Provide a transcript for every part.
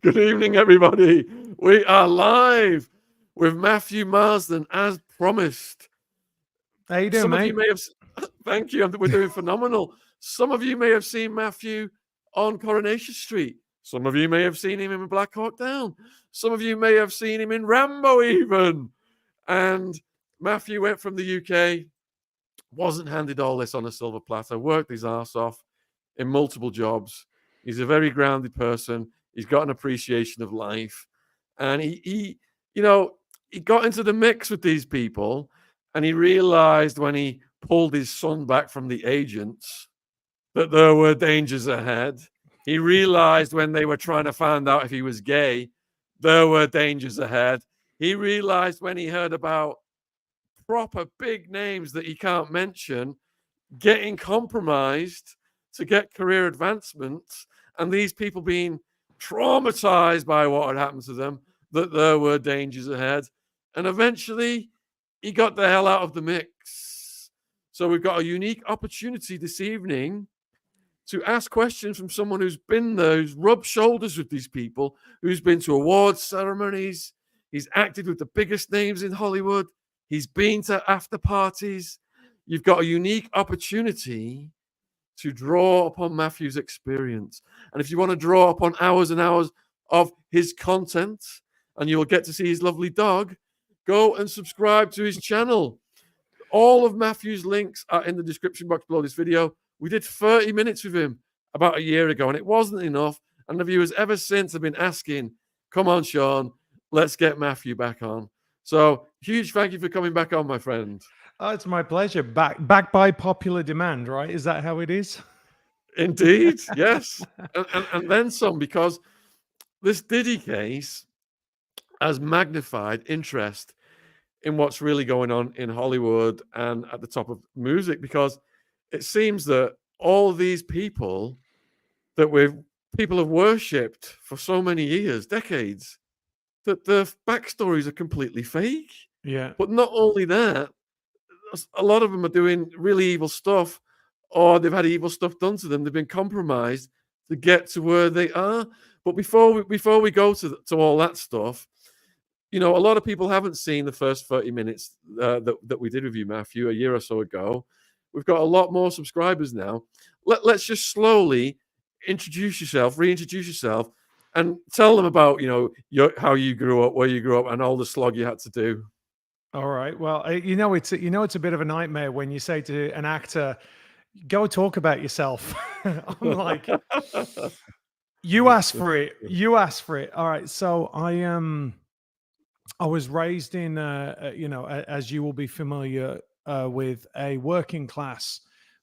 Good evening, everybody. We are live with Matthew Marsden, as promised. How you doing, Some of you mate? may have, thank you, we're doing phenomenal. Some of you may have seen Matthew on Coronation Street. Some of you may have seen him in Black Hawk Down. Some of you may have seen him in Rambo, even. And Matthew went from the UK, wasn't handed all this on a silver platter, worked his ass off in multiple jobs. He's a very grounded person. He's got an appreciation of life. And he got into the mix with these people, and he realized when he pulled his son back from the agents that there were dangers ahead. He realized when they were trying to find out if he was gay, there were dangers ahead. He realized when he heard about proper big names that he can't mention getting compromised to get career advancements, and these people being traumatized by what had happened to them, that there were dangers ahead. And eventually, he got the hell out of the mix. So we've got a unique opportunity this evening to ask questions from someone who's been there, who's rubbed shoulders with these people, who's been to awards ceremonies. He's acted with the biggest names in Hollywood. He's been to after parties. You've got a unique opportunity to draw upon Matthew's experience. And if you want to draw upon hours and hours of his content, and you'll get to see his lovely dog, go and subscribe to his channel. All of Matthew's links are in the description box below this video. We did 30 minutes with him about a year ago, and it wasn't enough. And the viewers ever since have been asking, come on, Sean, let's get Matthew back on. So huge thank you for coming back on, my friend. Oh, it's my pleasure. Back by popular demand, right? Is that how it is? Indeed, yes. And then some, because this Diddy case has magnified interest in what's really going on in Hollywood and at the top of music, because it seems that all of these people that people have worshipped for so many years, decades, that their backstories are completely fake. Yeah. But not only that, a lot of them are doing really evil stuff, or they've had evil stuff done to them. They've been compromised to get to where they are. But before we go to all that stuff, a lot of people haven't seen the first 30 minutes that we did with you, Matthew, a year or so ago. We've got a lot more subscribers now. Let's just slowly reintroduce yourself, and tell them about how you grew up, where you grew up, and all the slog you had to do. All right. Well, it's a bit of a nightmare when you say to an actor, "Go talk about yourself." I'm like, you asked for it. You asked for it. All right. So I was raised in, as you will be familiar with, a working class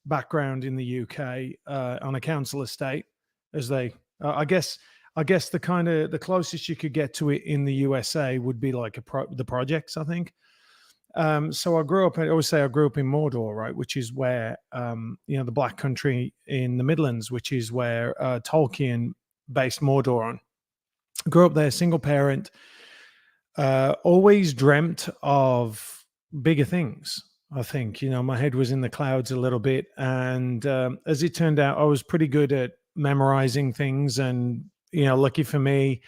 background in the UK on a council estate, as they, I guess the closest you could get to it in the USA would be like the projects, I think. So I grew up. I always say I grew up in Mordor, right, which is where the Black Country in the Midlands, which is where Tolkien based Mordor on. Grew up there, single parent. Always dreamt of bigger things. I think, my head was in the clouds a little bit. And as it turned out, I was pretty good at memorizing things. And, lucky for me,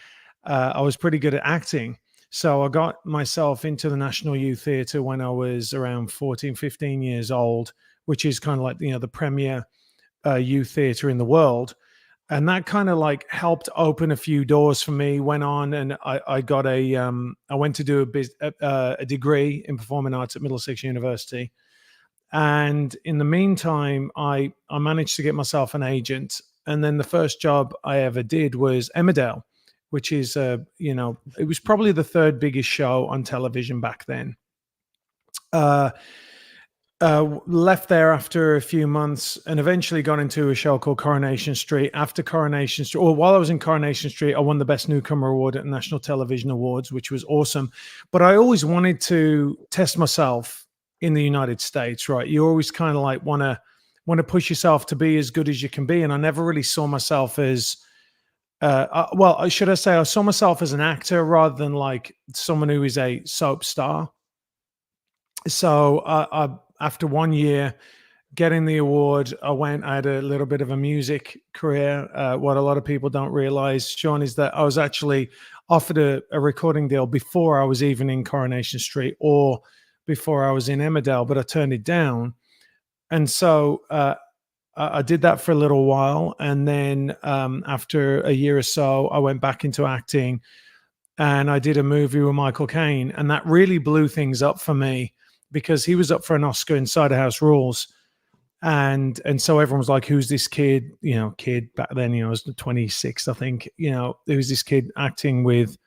I was pretty good at acting. So I got myself into the National Youth Theatre when I was around 14, 15 years old, which is kind of like, the premier youth theatre in the world. And that kind of like helped open a few doors for me. Went on and I got I went to do a degree in performing arts at Middlesex University. And in the meantime, I managed to get myself an agent. And then the first job I ever did was Emmerdale, which is, it was probably the third biggest show on television back then. Left there after a few months and eventually got into a show called Coronation Street. After Coronation Street, or while I was in Coronation Street, I won the Best Newcomer Award at National Television Awards, which was awesome. But I always wanted to test myself in the United States, right? You always kind of like want to push yourself to be as good as you can be. And I never really saw myself as, should I say I saw myself as an actor rather than like someone who is a soap star. So after 1 year, getting the award, I had a little bit of a music career. What a lot of people don't realize, Sean, is that I was actually offered a recording deal before I was even in Coronation Street or before I was in Emmerdale, but I turned it down. And so I did that for a little while. And then after a year or so, I went back into acting, and I did a movie with Michael Caine. And that really blew things up for me because he was up for an Oscar in Cider House Rules. And so everyone was like, who's this kid? Kid back then, I was 26, I think. There was this kid acting with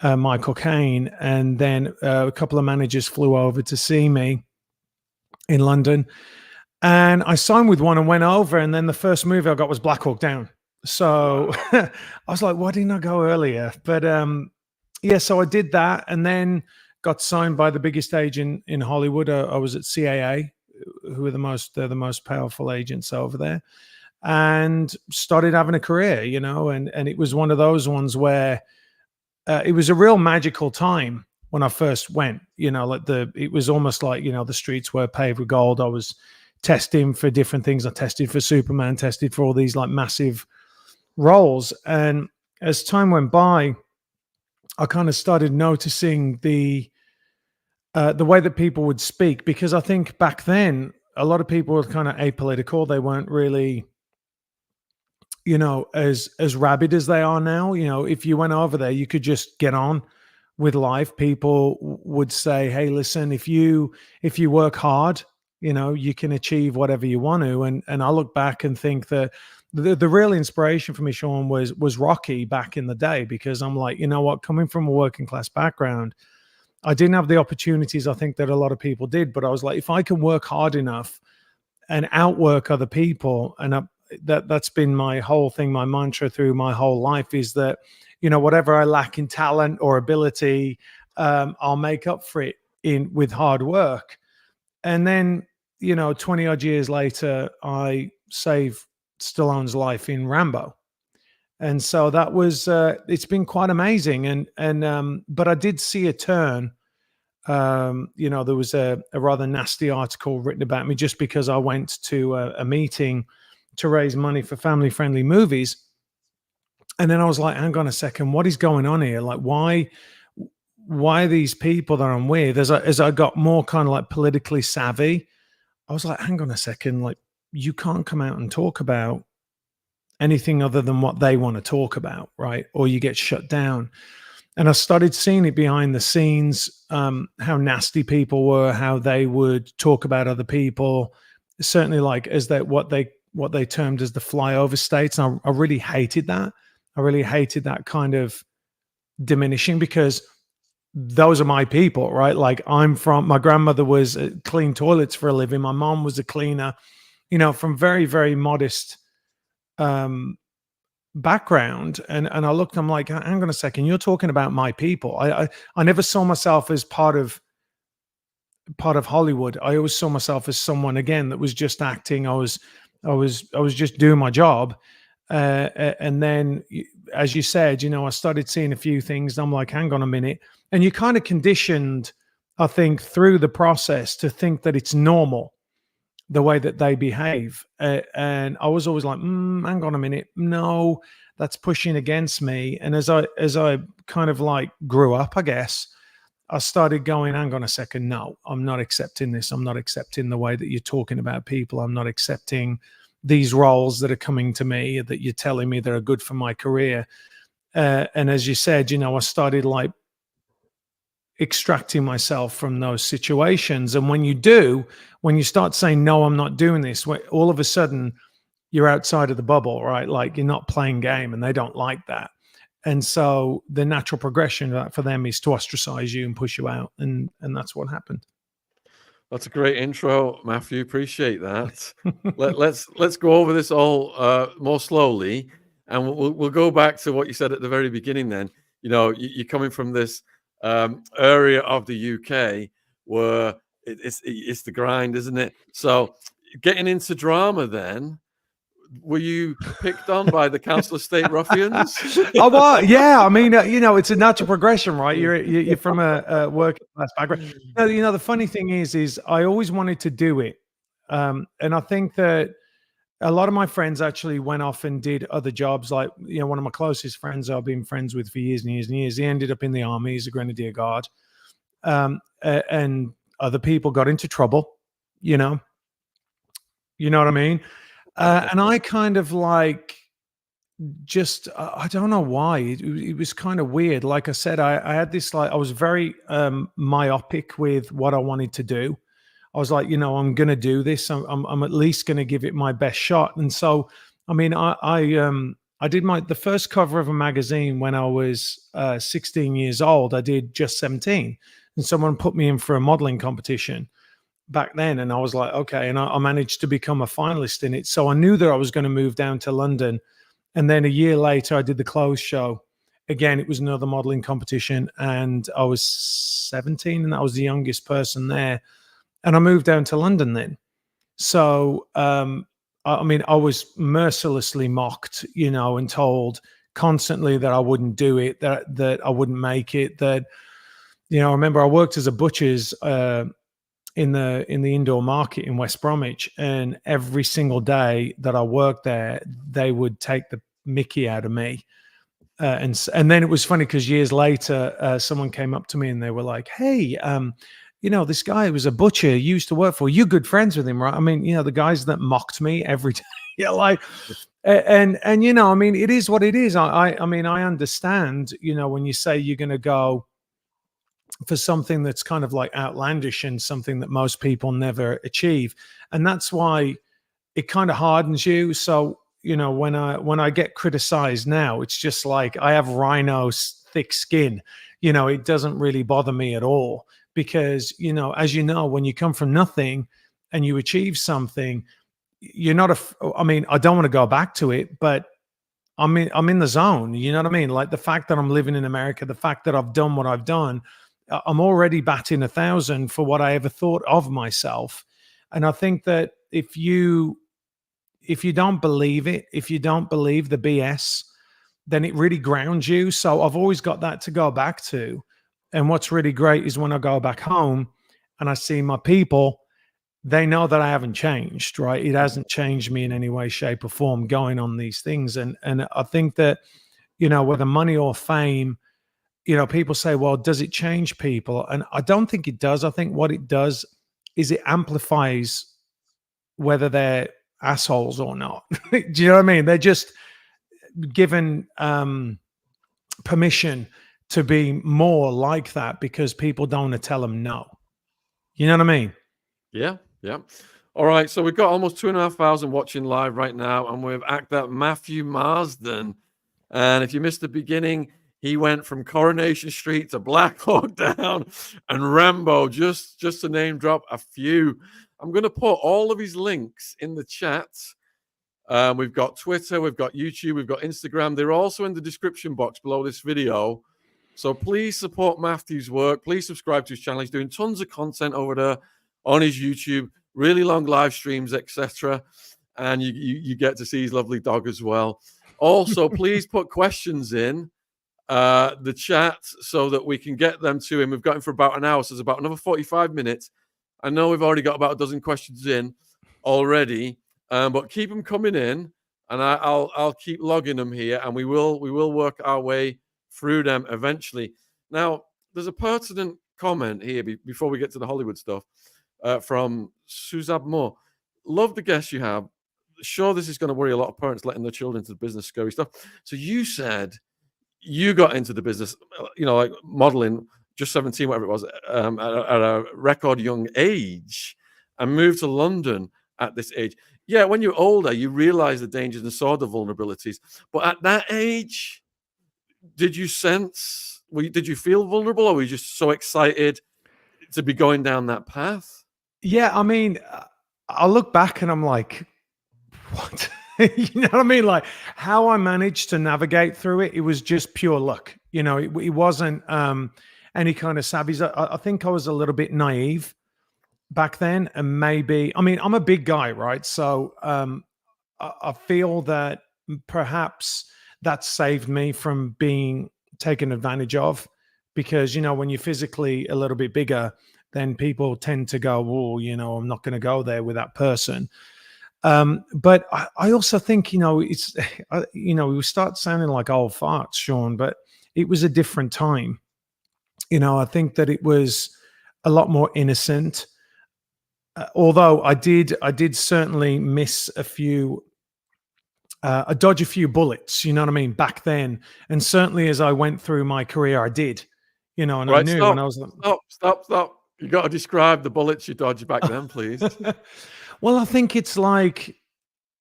Michael Caine. And then a couple of managers flew over to see me in London. And I signed with one and went over. And then the first movie I got was Black Hawk Down. So I was like, why didn't I go earlier? But so I did that, and then got signed by the biggest agent in Hollywood. I was at CAA, who are they're the most powerful agents over there, and started having a career, and it was one of those ones where it was a real magical time when I first went, it was almost like, the streets were paved with gold. I was testing for different things. I tested for Superman, tested for all these like massive roles. And as time went by, I kind of started noticing the way that people would speak, because I think back then a lot of people were kind of apolitical. They weren't really, as rabid as they are now. If you went over there, you could just get on with life. People would say, hey, listen, if you work hard, you can achieve whatever you want to. And I look back and think that the real inspiration for me, Sean, was Rocky back in the day, because I'm like, what, coming from a working class background, I didn't have the opportunities I think that a lot of people did, but I was like, if I can work hard enough and outwork other people, and that's been my whole thing, my mantra through my whole life, is that, whatever I lack in talent or ability, I'll make up for it with hard work. And then, 20 odd years later, I saved Stallone's life in Rambo. And so that was, it's been quite amazing. But I did see a turn. There was a rather nasty article written about me just because I went to a meeting to raise money for family-friendly movies. And then I was like, hang on a second, what is going on here? Like, why these people that I'm with, as I got more kind of like politically savvy, I was like, hang on a second, like, you can't come out and talk about anything other than what they want to talk about, right? Or you get shut down. And I started seeing it behind the scenes, how nasty people were, how they would talk about other people, certainly like as what they termed as the flyover states. And I really hated that. I really hated that kind of diminishing, because those are my people, right? Like, my grandmother was clean toilets for a living. My mom was a cleaner, from very, very modest background. And I looked, I'm like, hang on a second, you're talking about my people. I never saw myself as part of Hollywood. I always saw myself as someone, again, that was just acting. I was just doing my job. And then, as you said, I started seeing a few things. I'm like, hang on a minute. And you kind of conditioned, I think, through the process to think that it's normal, the way that they behave. And I was always like, hang on a minute. No, that's pushing against me. And as I kind of like grew up, I guess, I started going, hang on a second. No, I'm not accepting this. I'm not accepting the way that you're talking about people. I'm not accepting these roles that are coming to me, that you're telling me that are good for my career. And as you said, I started like extracting myself from those situations. And when you start saying, no, I'm not doing this, all of a sudden you're outside of the bubble, right? Like, you're not playing game, and they don't like that. And so the natural progression of that for them is to ostracize you and push you out. And that's what happened. That's a great intro, Matthew. Appreciate that. Let's go over this all more slowly, and we'll go back to what you said at the very beginning. Then, you're coming from this area of the UK where it's the grind, isn't it? So, getting into drama, then, were you picked on by the Council of State ruffians? Oh, well, yeah. I mean, it's a natural progression, right? You're from a working class background. The funny thing is I always wanted to do it. And I think that a lot of my friends actually went off and did other jobs. Like, one of my closest friends I've been friends with for years and years and years, he ended up in the army. He's a Grenadier Guard. And other people got into trouble, you know what I mean? And I kind of like, just I don't know why it was kind of weird. Like I said, I had this, like, I was very myopic with what I wanted to do. I was like, I'm going to do this. I'm at least going to give it my best shot. And so, I mean, I did the first cover of a magazine when I was 16 years old. I did just 17, and someone put me in for a modeling competition back then, and I was like, okay, and I managed to become a finalist in it. So I knew that I was going to move down to London. And then a year later, I did the clothes show. Again, it was another modeling competition, and I was 17, and I was the youngest person there. And I moved down to London then. So, I mean, I was mercilessly mocked, and told constantly that I wouldn't do it, that I wouldn't make it. That, I remember I worked as a butcher's in the indoor market in West Bromwich, and every single day that I worked there, they would take the mickey out of me. And then it was funny because years later, someone came up to me and they were like, "Hey, this guy was a butcher you used to work for. You're good friends with him, right?" I mean, the guys that mocked me every day. Yeah, like, and I mean, it is what it is. I mean, I understand, when you say you're going to go for something that's kind of like outlandish and something that most people never achieve, and that's why it kind of hardens you. So, when I get criticized now, it's just like I have rhino thick skin. It doesn't really bother me at all, because, as when you come from nothing and you achieve something, you're not I mean, I don't want to go back to it, but I'm in the zone. You know what I mean? Like, the fact that I'm living in America, the fact that I've done what I've done, I'm already batting 1,000 for what I ever thought of myself. And I think that if you don't believe it, if you don't believe the BS, then it really grounds you. So I've always got that to go back to. And what's really great is when I go back home and I see my people, they know that I haven't changed, right? It hasn't changed me in any way, shape, or form going on these things. And I think that, whether money or fame, people say, well, does it change people? And I don't think it does. I think what it does is it amplifies whether they're assholes or not. Do you know what I mean? They're just given permission to be more like that because people don't want to tell them no. You know what I mean? Yeah. All right, so we've got almost 2,500 watching live right now, and we've actor Matthew Marsden. And if you missed the beginning, he went from Coronation Street to Black Hawk Down and Rambo, just to name drop a few. I'm going to put all of his links in the chat. We've got Twitter, we've got YouTube, we've got Instagram. They're also in the description box below this video. So please support Matthew's work. Please subscribe to his channel. He's doing tons of content over there on his YouTube, really long live streams, etc. And you get to see his lovely dog as well. Also, please put questions in the chat so that we can get them to him. We've got him for about an hour, so there's about another 45 minutes. I know we've already got about a dozen questions in already, but keep them coming in, and I'll keep logging them here, and we will work our way through them eventually. Now, there's a pertinent comment here before we get to the Hollywood stuff from Suzab Moore. Love the guests you have. Sure, this is going to worry a lot of parents letting their children into the business, scary stuff. So you said you got into the business, like modeling, just 17, whatever it was, at a record young age, and moved to London at this age. Yeah, when you're older, you realize the dangers and saw the vulnerabilities. But at that age, did you feel vulnerable, or were you just so excited to be going down that path? Yeah, I mean, I look back and I'm like, what? You know what I mean? Like, how I managed to navigate through it, it was just pure luck. It wasn't any kind of savvy. I think I was a little bit naive back then, and maybe, I mean, I'm a big guy, right? So I feel that perhaps that saved me from being taken advantage of, because when you're physically a little bit bigger, then people tend to go, "Oh, I'm not going to go there with that person." But I also think, it's, we start sounding like old farts, Sean, but it was a different time. I think that it was a lot more innocent. Although I did certainly miss a few, I dodge a few bullets, you know what I mean, back then. And certainly as I went through my career, I did, and I Right, knew when stop, I was. stop. You got to describe the bullets you dodged back then, please. Well, I think it's like,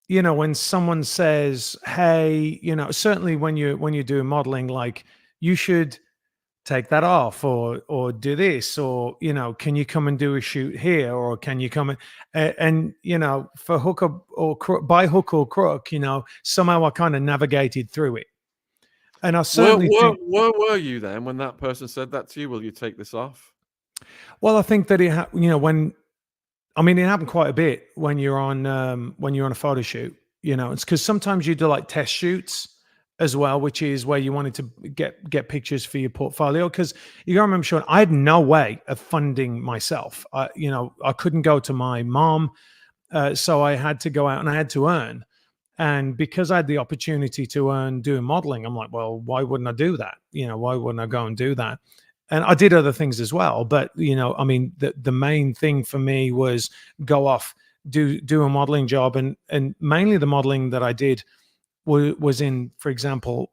when someone says, "Hey," certainly when you're doing modeling, like, you should take that off, or do this, or can you come and do a shoot here, or can you come and for hook or crook, by hook or crook, somehow I kind of navigated through it. And I certainly think, Where were you then when that person said that to you? Will you take this off? well, I think that when, I mean, it happened quite a bit when you're on a photo shoot. It's because sometimes you do like test shoots as well, which is where you wanted to get pictures for your portfolio. Because you got to remember, Sean, I had no way of funding myself. I couldn't go to my mom, so I had to go out and I had to earn. And because I had the opportunity to earn doing modeling, I'm like, well, why wouldn't I do that? Why wouldn't I go and do that? And I did other things as well, but I mean, the main thing for me was go off, do a modeling job, and mainly the modeling that I did was in, for example,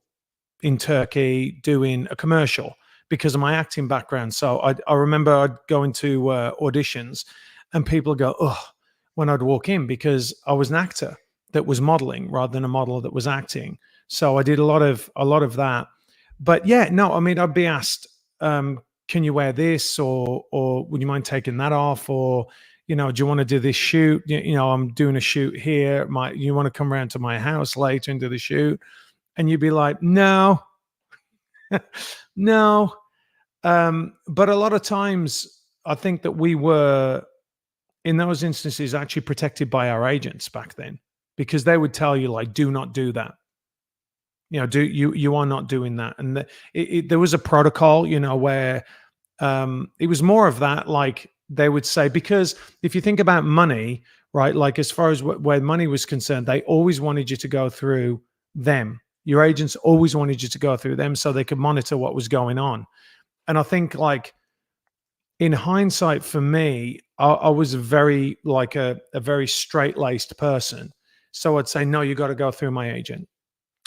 in Turkey doing a commercial because of my acting background. So I remember I'd go into auditions, and people go, "Oh," when I'd walk in, because I was an actor that was modeling rather than a model that was acting. So I did a lot of that. But yeah, no, I mean, I'd be asked, can you wear this, or would you mind taking that off, or do you want to do this shoot? I'm doing a shoot here. You want to come around to my house later and do the shoot? And you'd be like, no, no. But a lot of times, I think that we were, in those instances, actually protected by our agents back then, because they would tell you, like, do not do that. You are not doing that. And there was a protocol, where it was more of that, like they would say, because if you think about money, right, like as far as where money was concerned, they always wanted you to go through them. Your agents always wanted you to go through them so they could monitor what was going on. And I think, like, in hindsight, for me, I was very, like, a very straight-laced person. So I'd say, no, you got to go through my agent.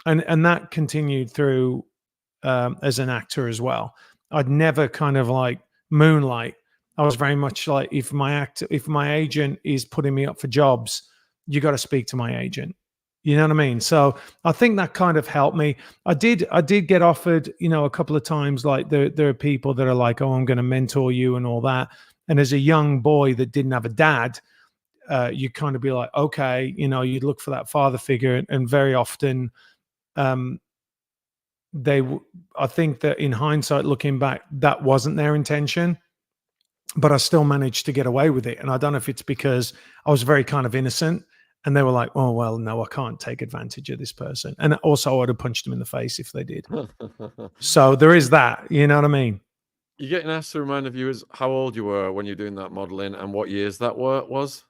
And that continued through as an actor as well. I'd never kind of like moonlight. I was very much like, if my agent is putting me up for jobs, you got to speak to my agent. You know what I mean? So I think that kind of helped me. I did get offered, a couple of times, like there are people that are like, "Oh, I'm going to mentor you," and all that. And as a young boy that didn't have a dad, you kind of be like, okay, you'd look for that father figure, and very often, I think that in hindsight, looking back, that wasn't their intention, but I still managed to get away with it. And I don't know if it's because I was very kind of innocent, and they were like, "Oh, well, no, I can't take advantage of this person." And also I would have punched them in the face if they did. So there is that, you know what I mean? You're getting asked to remind the viewers how old you were when you're doing that modeling and what years that was.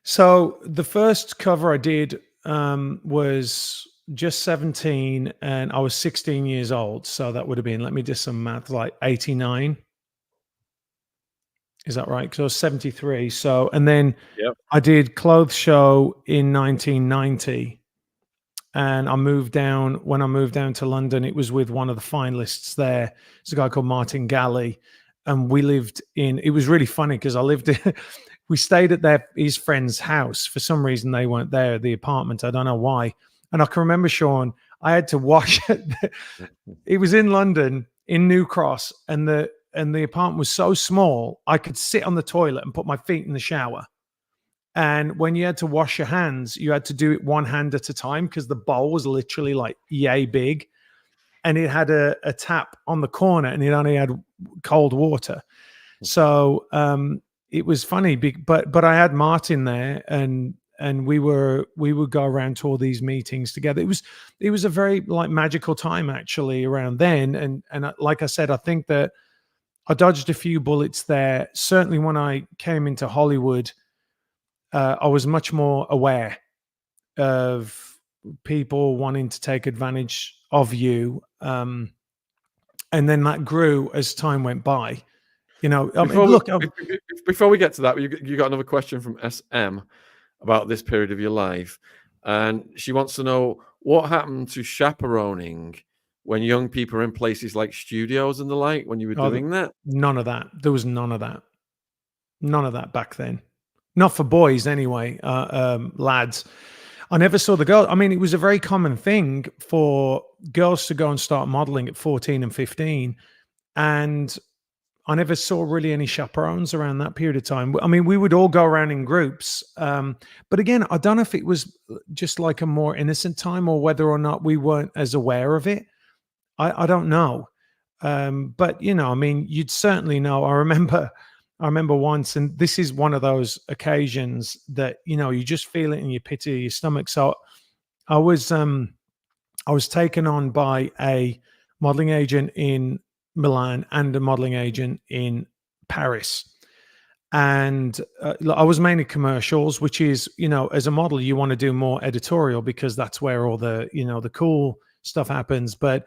So the first cover I did was just 17, and I was 16 years old. So that would have been, let me do some math, like 89. Is that right? Because I was 73. So, and then Yep. I did Clothes Show in 1990. And when I moved down to London, it was with one of the finalists there. It's a guy called Martin Galley. And it was really funny because we stayed at his friend's house. For some reason, they weren't there, the apartment. I don't know why. And I can remember, Sean, I had to wash it. It was in London, in New Cross, and the apartment was so small, I could sit on the toilet and put my feet in the shower. And when you had to wash your hands, you had to do it one hand at a time, because the bowl was literally like yay big. And it had a tap on the corner, and it only had cold water. So it was funny, but I had Martin there, and we would go around to all these meetings together. It was a very, like, magical time actually around then. And like I said, I think that I dodged a few bullets there. Certainly when I came into Hollywood, I was much more aware of people wanting to take advantage of you. And then that grew as time went by. You know, I mean, look, before we get to that, you got another question from SM about this period of your life. And she wants to know what happened to chaperoning when young people are in places like studios and the like, when you were doing that? None of that. There was none of that. None of that back then. Not for boys anyway, lads. I never saw the girl. I mean, it was a very common thing for girls to go and start modeling at 14 and 15. And I never saw really any chaperones around that period of time. I mean, we would all go around in groups. But again, I don't know if it was just like a more innocent time or whether or not we weren't as aware of it. I don't know. But, you know, I mean, you'd certainly know. I remember once, and this is one of those occasions that, you know, you just feel it in your pit of your stomach. So I was taken on by a modeling agent in Milan and a modeling agent in Paris. And I was mainly commercials, which is, you know, as a model, you want to do more editorial because that's where all the, you know, the cool stuff happens. But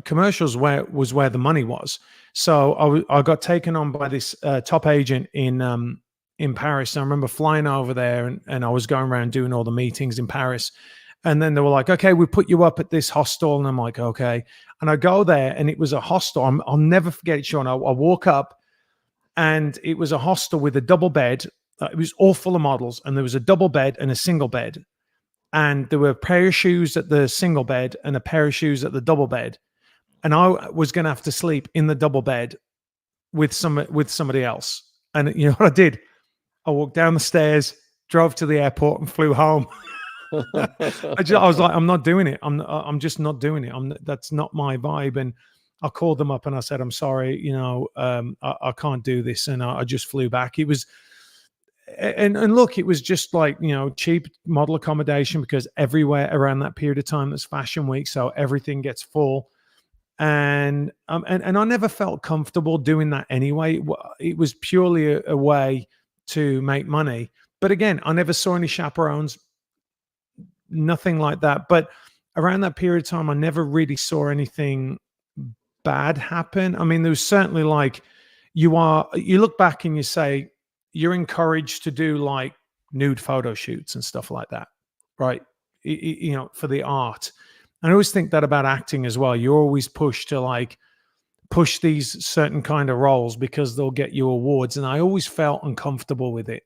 commercials was where the money was. So I got taken on by this top agent in Paris. I remember flying over there and I was going around doing all the meetings in Paris. And then they were like, okay, we put you up at this hostel. And I'm like, okay. And I go there and it was a hostel. I'll never forget it, Sean. I walk up and it was a hostel with a double bed. It was all full of models. And there was a double bed and a single bed. And there were a pair of shoes at the single bed and a pair of shoes at the double bed. And I was going to have to sleep in the double bed with somebody else. And you know what I did? I walked down the stairs, drove to the airport and flew home. I was like, I'm not doing it. I'm just not doing it. That's not my vibe. And I called them up and I said, I'm sorry, you know, I can't do this. And I just flew back. It was, and look, it was just like, you know, cheap model accommodation because everywhere around that period of time, there's fashion week. So everything gets full. And I never felt comfortable doing that anyway. It was purely a way to make money. But again, I never saw any chaperones, nothing like that. But around that period of time, I never really saw anything bad happen. I mean, there was certainly like you look back and you say you're encouraged to do like nude photo shoots and stuff like that, right? You know, for the art. And I always think that about acting as well. You're always pushed to like push these certain kind of roles because they'll get you awards. And I always felt uncomfortable with it.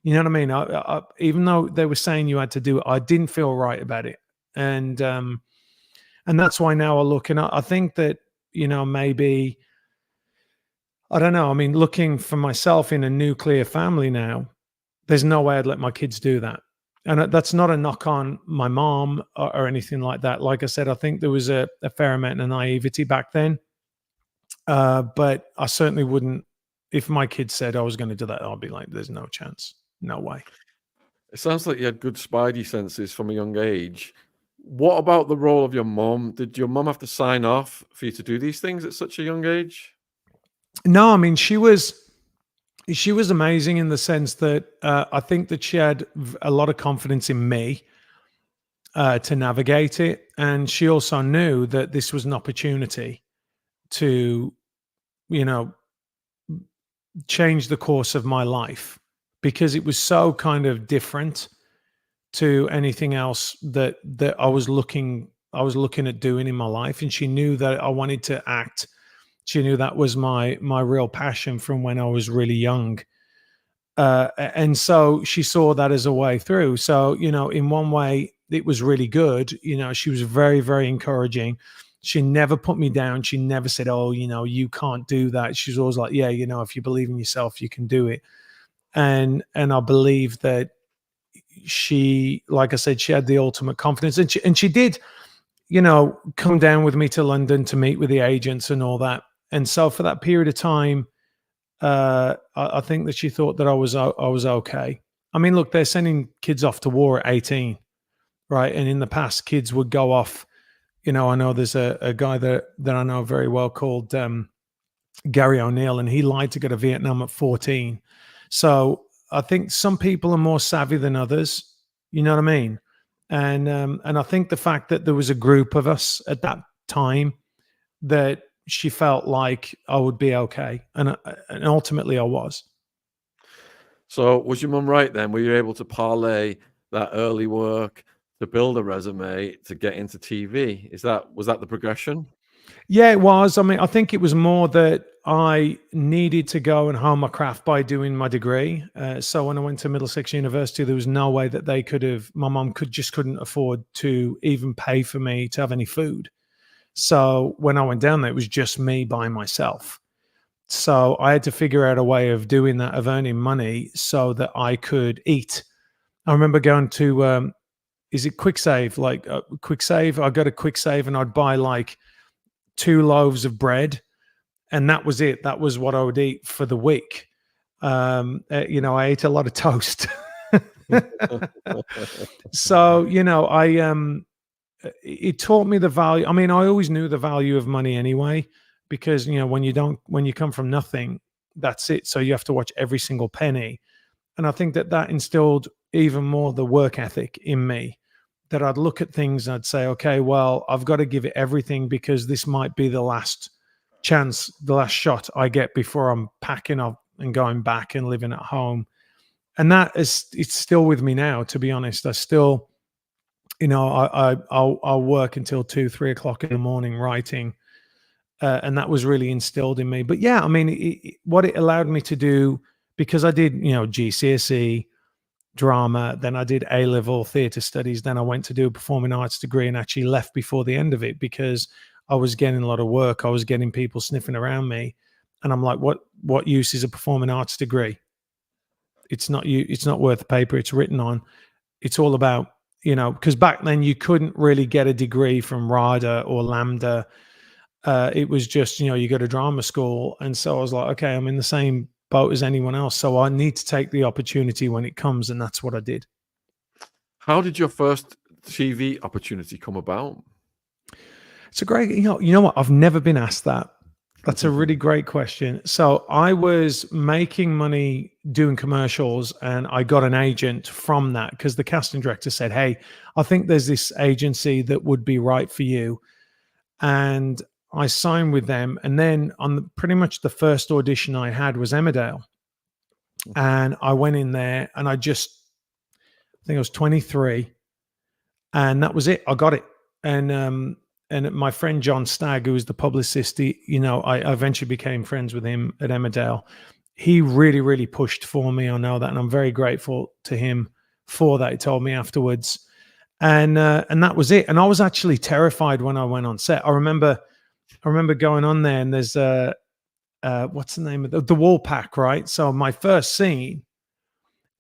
You know what I mean? Even though they were saying you had to do it, I didn't feel right about it. And that's why now I look and I think that, you know, maybe, I don't know. I mean, looking for myself in a nuclear family now, there's no way I'd let my kids do that. And that's not a knock on my mom or anything like that. Like I said, I think there was a fair amount of naivety back then. But I certainly wouldn't, if my kids said I was going to do that, I'd be like, there's no chance. No way. It sounds like you had good spidey senses from a young age. What about the role of your mom? Did your mom have to sign off for you to do these things at such a young age? No, I mean, she was amazing in the sense that I think that she had a lot of confidence in me to navigate it. And she also knew that this was an opportunity to, you know, change the course of my life because it was so kind of different to anything else that I was looking at doing in my life. And she knew that I wanted to act. She knew that was my real passion from when I was really young. And so she saw that as a way through. So, you know, in one way it was really good. You know, she was very, very encouraging. She never put me down. She never said, oh, you know, you can't do that. She's always like, yeah, you know, if you believe in yourself, you can do it. And I believe that she, like I said, she had the ultimate confidence, and she did, you know, come down with me to London to meet with the agents and all that. And so for that period of time, I think that she thought that I was okay. I mean, look, they're sending kids off to war at 18, right? And in the past, kids would go off you know, I know there's a guy that I know very well called Gary O'Neill, and he lied to go to Vietnam at 14. So I think some people are more savvy than others. You know what I mean? And I think the fact that there was a group of us at that time that she felt like I would be okay, and ultimately I was. So was your mum right then? Were you able to parlay that early work to build a resume to get into TV? Was that the progression? Yeah, it was. I mean, I think it was more that I needed to go and hone my craft by doing my degree. So when I went to Middlesex University, there was no way that my mom couldn't afford to even pay for me to have any food. So when I went down there, it was just me by myself. So I had to figure out a way of doing that, of earning money so that I could eat. I remember going to, is it Quick Save? Like Quick Save. I go to Quick Save and I'd buy like 2 loaves of bread, and that was it. That was what I would eat for the week. You know, I ate a lot of toast. So, you know, it taught me the value. I mean, I always knew the value of money anyway, because, you know, when you come from nothing, that's it. So you have to watch every single penny. And I think that instilled even more the work ethic in me, that I'd look at things and I'd say, okay, well, I've got to give it everything because this might be the last chance, the last shot I get before I'm packing up and going back and living at home. And it's still with me now, to be honest. I still, you know, I'll work until 2-3 o'clock in the morning writing. And that was really instilled in me. But yeah, I mean, what it allowed me to do, because I did, you know, GCSE, drama, then I did A-level theatre studies, then I went to do a performing arts degree and actually left before the end of it because I was getting a lot of work. I was getting people sniffing around me, and I'm like, what use is a performing arts degree? It's not worth the paper it's written on. It's all about, you know, because back then you couldn't really get a degree from RADA or Lambda. It was just, you know, you go to drama school. And so I was like, okay, I'm in the same boat as anyone else. So I need to take the opportunity when it comes. And that's what I did. How did your first TV opportunity come about? It's a great, you know what? I've never been asked that. That's a really great question. So I was making money doing commercials, and I got an agent from that because the casting director said, hey, I think there's this agency that would be right for you. And I signed with them. And then pretty much the first audition I had was Emmerdale. And I went in there and I think I was 23, and that was it. I got it. And my friend John Stagg, who was the publicist, you know, I eventually became friends with him at Emmerdale. He really, really pushed for me. I know that, and I'm very grateful to him for that. He told me afterwards, and that was it. And I was actually terrified when I went on set. I remember going on there, and there's what's the name of the wall pack, right? So my first scene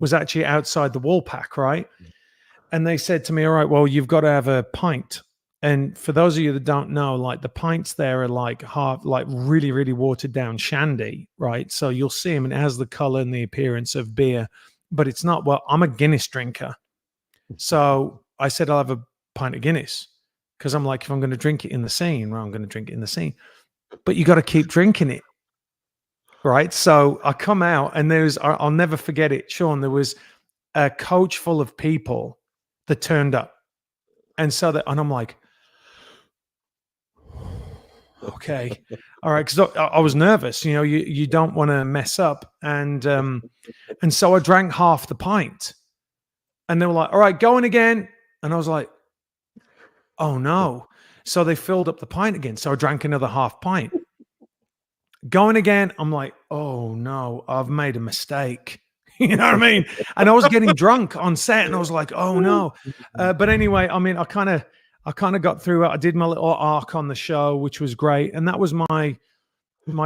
was actually outside the wall pack, right? And they said to me, all right, well, you've got to have a pint. And for those of you that don't know, like the pints there are like really, really watered down shandy, right? So you'll see them and it has the color and the appearance of beer, but it's not. Well, I'm a Guinness drinker. So I said, I'll have a pint of Guinness, because I'm like, if I'm going to drink it in the scene, well, I'm going to drink it in the scene. But you got to keep drinking it, right? So I come out and I'll never forget it, Sean, there was a coach full of people that turned up. And I'm like, okay, all right, because I was nervous. You know, you don't want to mess up, and so I drank half the pint, and they were like, "All right, going again," and I was like, "Oh no!" So they filled up the pint again. So I drank another half pint. Going again, I'm like, "Oh no, I've made a mistake." You know what I mean? And I was getting drunk on set, and I was like, "Oh no!" But anyway, I mean, I kind of got through it. I did my little arc on the show, which was great. And that was my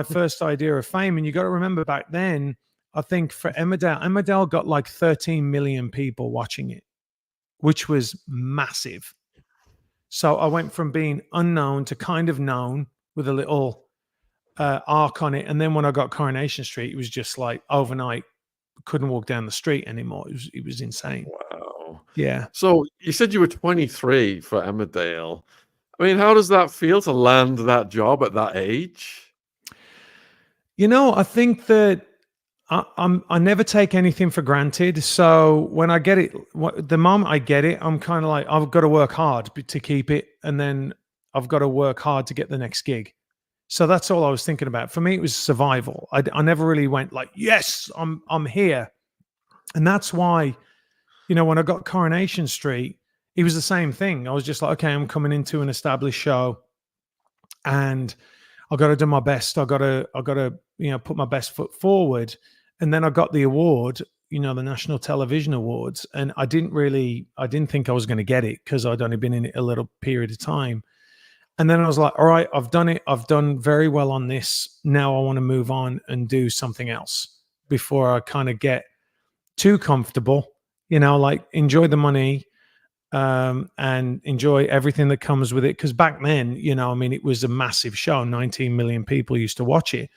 first idea of fame. And you got to remember, back then, I think for Emmerdale got like 13 million people watching it, which was massive. So I went from being unknown to kind of known with a little arc on it. And then when I got Coronation Street, it was just like overnight, couldn't walk down the street anymore. It was insane. Wow. Yeah. So you said you were 23 for Emmerdale. I mean, how does that feel to land that job at that age? I think that I never take anything for granted. So when I get it, the moment I get it, I'm kind of like, I've got to work hard to keep it, and then I've got to work hard to get the next gig. So that's all I was thinking about. For me, it was survival. I never really went like, yes, I'm here, and that's why, when I got Coronation Street, it was the same thing. I was just like, okay, I'm coming into an established show, and I got to do my best. I got to put my best foot forward. And then I got the award, the National Television Awards, and I didn't think I was going to get it because I'd only been in it a little period of time. And then I was like, all right, I've done it. I've done very well on this. Now I want to move on and do something else before I kind of get too comfortable, like enjoy the money, and enjoy everything that comes with it. Because back then, it was a massive show. 19 million people used to watch it.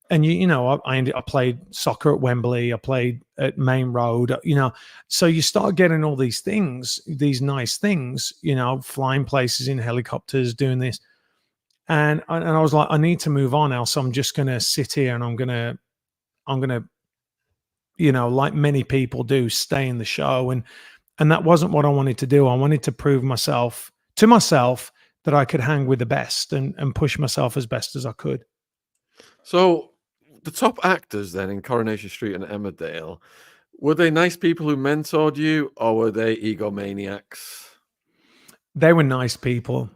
And I played soccer at Wembley. I played at Main Road. So you start getting all these things, these nice things. Flying places in helicopters, doing this, and I was like, I need to move on, else I'm just going to sit here and I'm gonna, like many people do, stay in the show, and that wasn't what I wanted to do. I wanted to prove to myself that I could hang with the best and push myself as best as I could. So the top actors then in Coronation Street and Emmerdale, were they nice people who mentored you, or were they egomaniacs? They were nice people.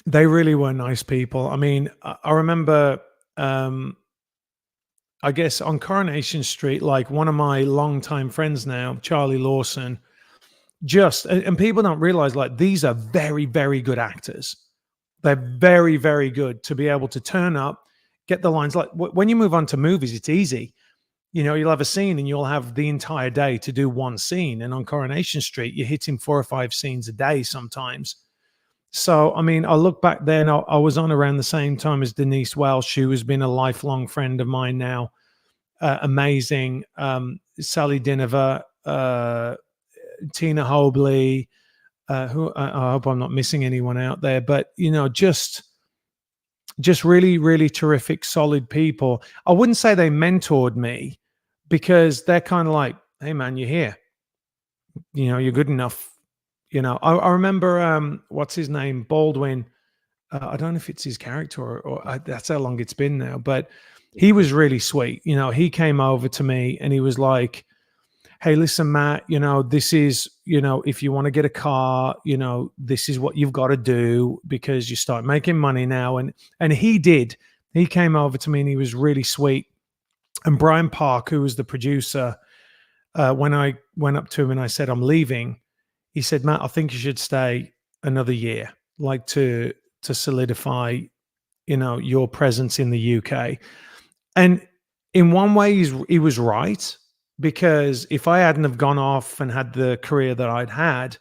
They really were nice people. I mean, I remember, I guess on Coronation Street, like one of my longtime friends now, Charlie Lawson, and people don't realize, like, these are very, very good actors. They're very, very good to be able to turn up, get the lines. Like when you move on to movies, it's easy. You'll have a scene and you'll have the entire day to do one scene. And on Coronation Street, you're hitting 4 or 5 scenes a day sometimes. So, I mean, I look back then, I was on around the same time as Denise Welsh, who has been a lifelong friend of mine now. Amazing. Sally Dinover, Tina Hobley, who I hope I'm not missing anyone out there, but, just really, really terrific, solid people. I wouldn't say they mentored me because they're kind of like, hey, man, you're here. You're good enough. I remember, what's his name? Baldwin. I don't know if it's his character or that's how long it's been now, but he was really sweet. He came over to me and he was like, hey, listen, Matt, this is, if you want to get a car, this is what you've got to do because you start making money now. And he did. He came over to me and he was really sweet. And Brian Park, who was the producer, when I went up to him and I said, I'm leaving, he said, Matt, I think you should stay another year, like to solidify, your presence in the UK. And in one way, he was right, because if I hadn't have gone off and had the career that I'd had,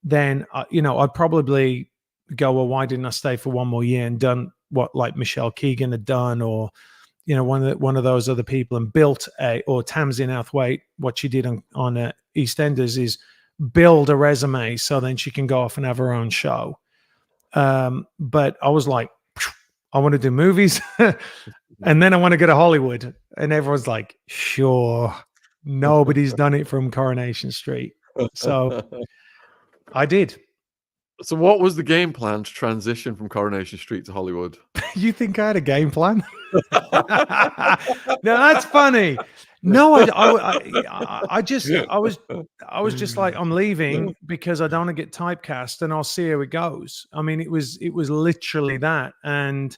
then, I'd probably go, well, why didn't I stay for one more year and done what like Michelle Keegan had done, or, one of those other people, and built or Tamsin Outhwaite, what she did on EastEnders is build a resume so then she can go off and have her own show. But I was like, I want to do movies and then I want to go to Hollywood. And everyone's like, sure. Nobody's done it from Coronation Street. So I did. So what was the game plan to transition from Coronation Street to Hollywood? You think I had a game plan? No, that's funny. No, I was just like, I'm leaving because I don't want to get typecast, and I'll see how it goes. I mean, it was literally that, and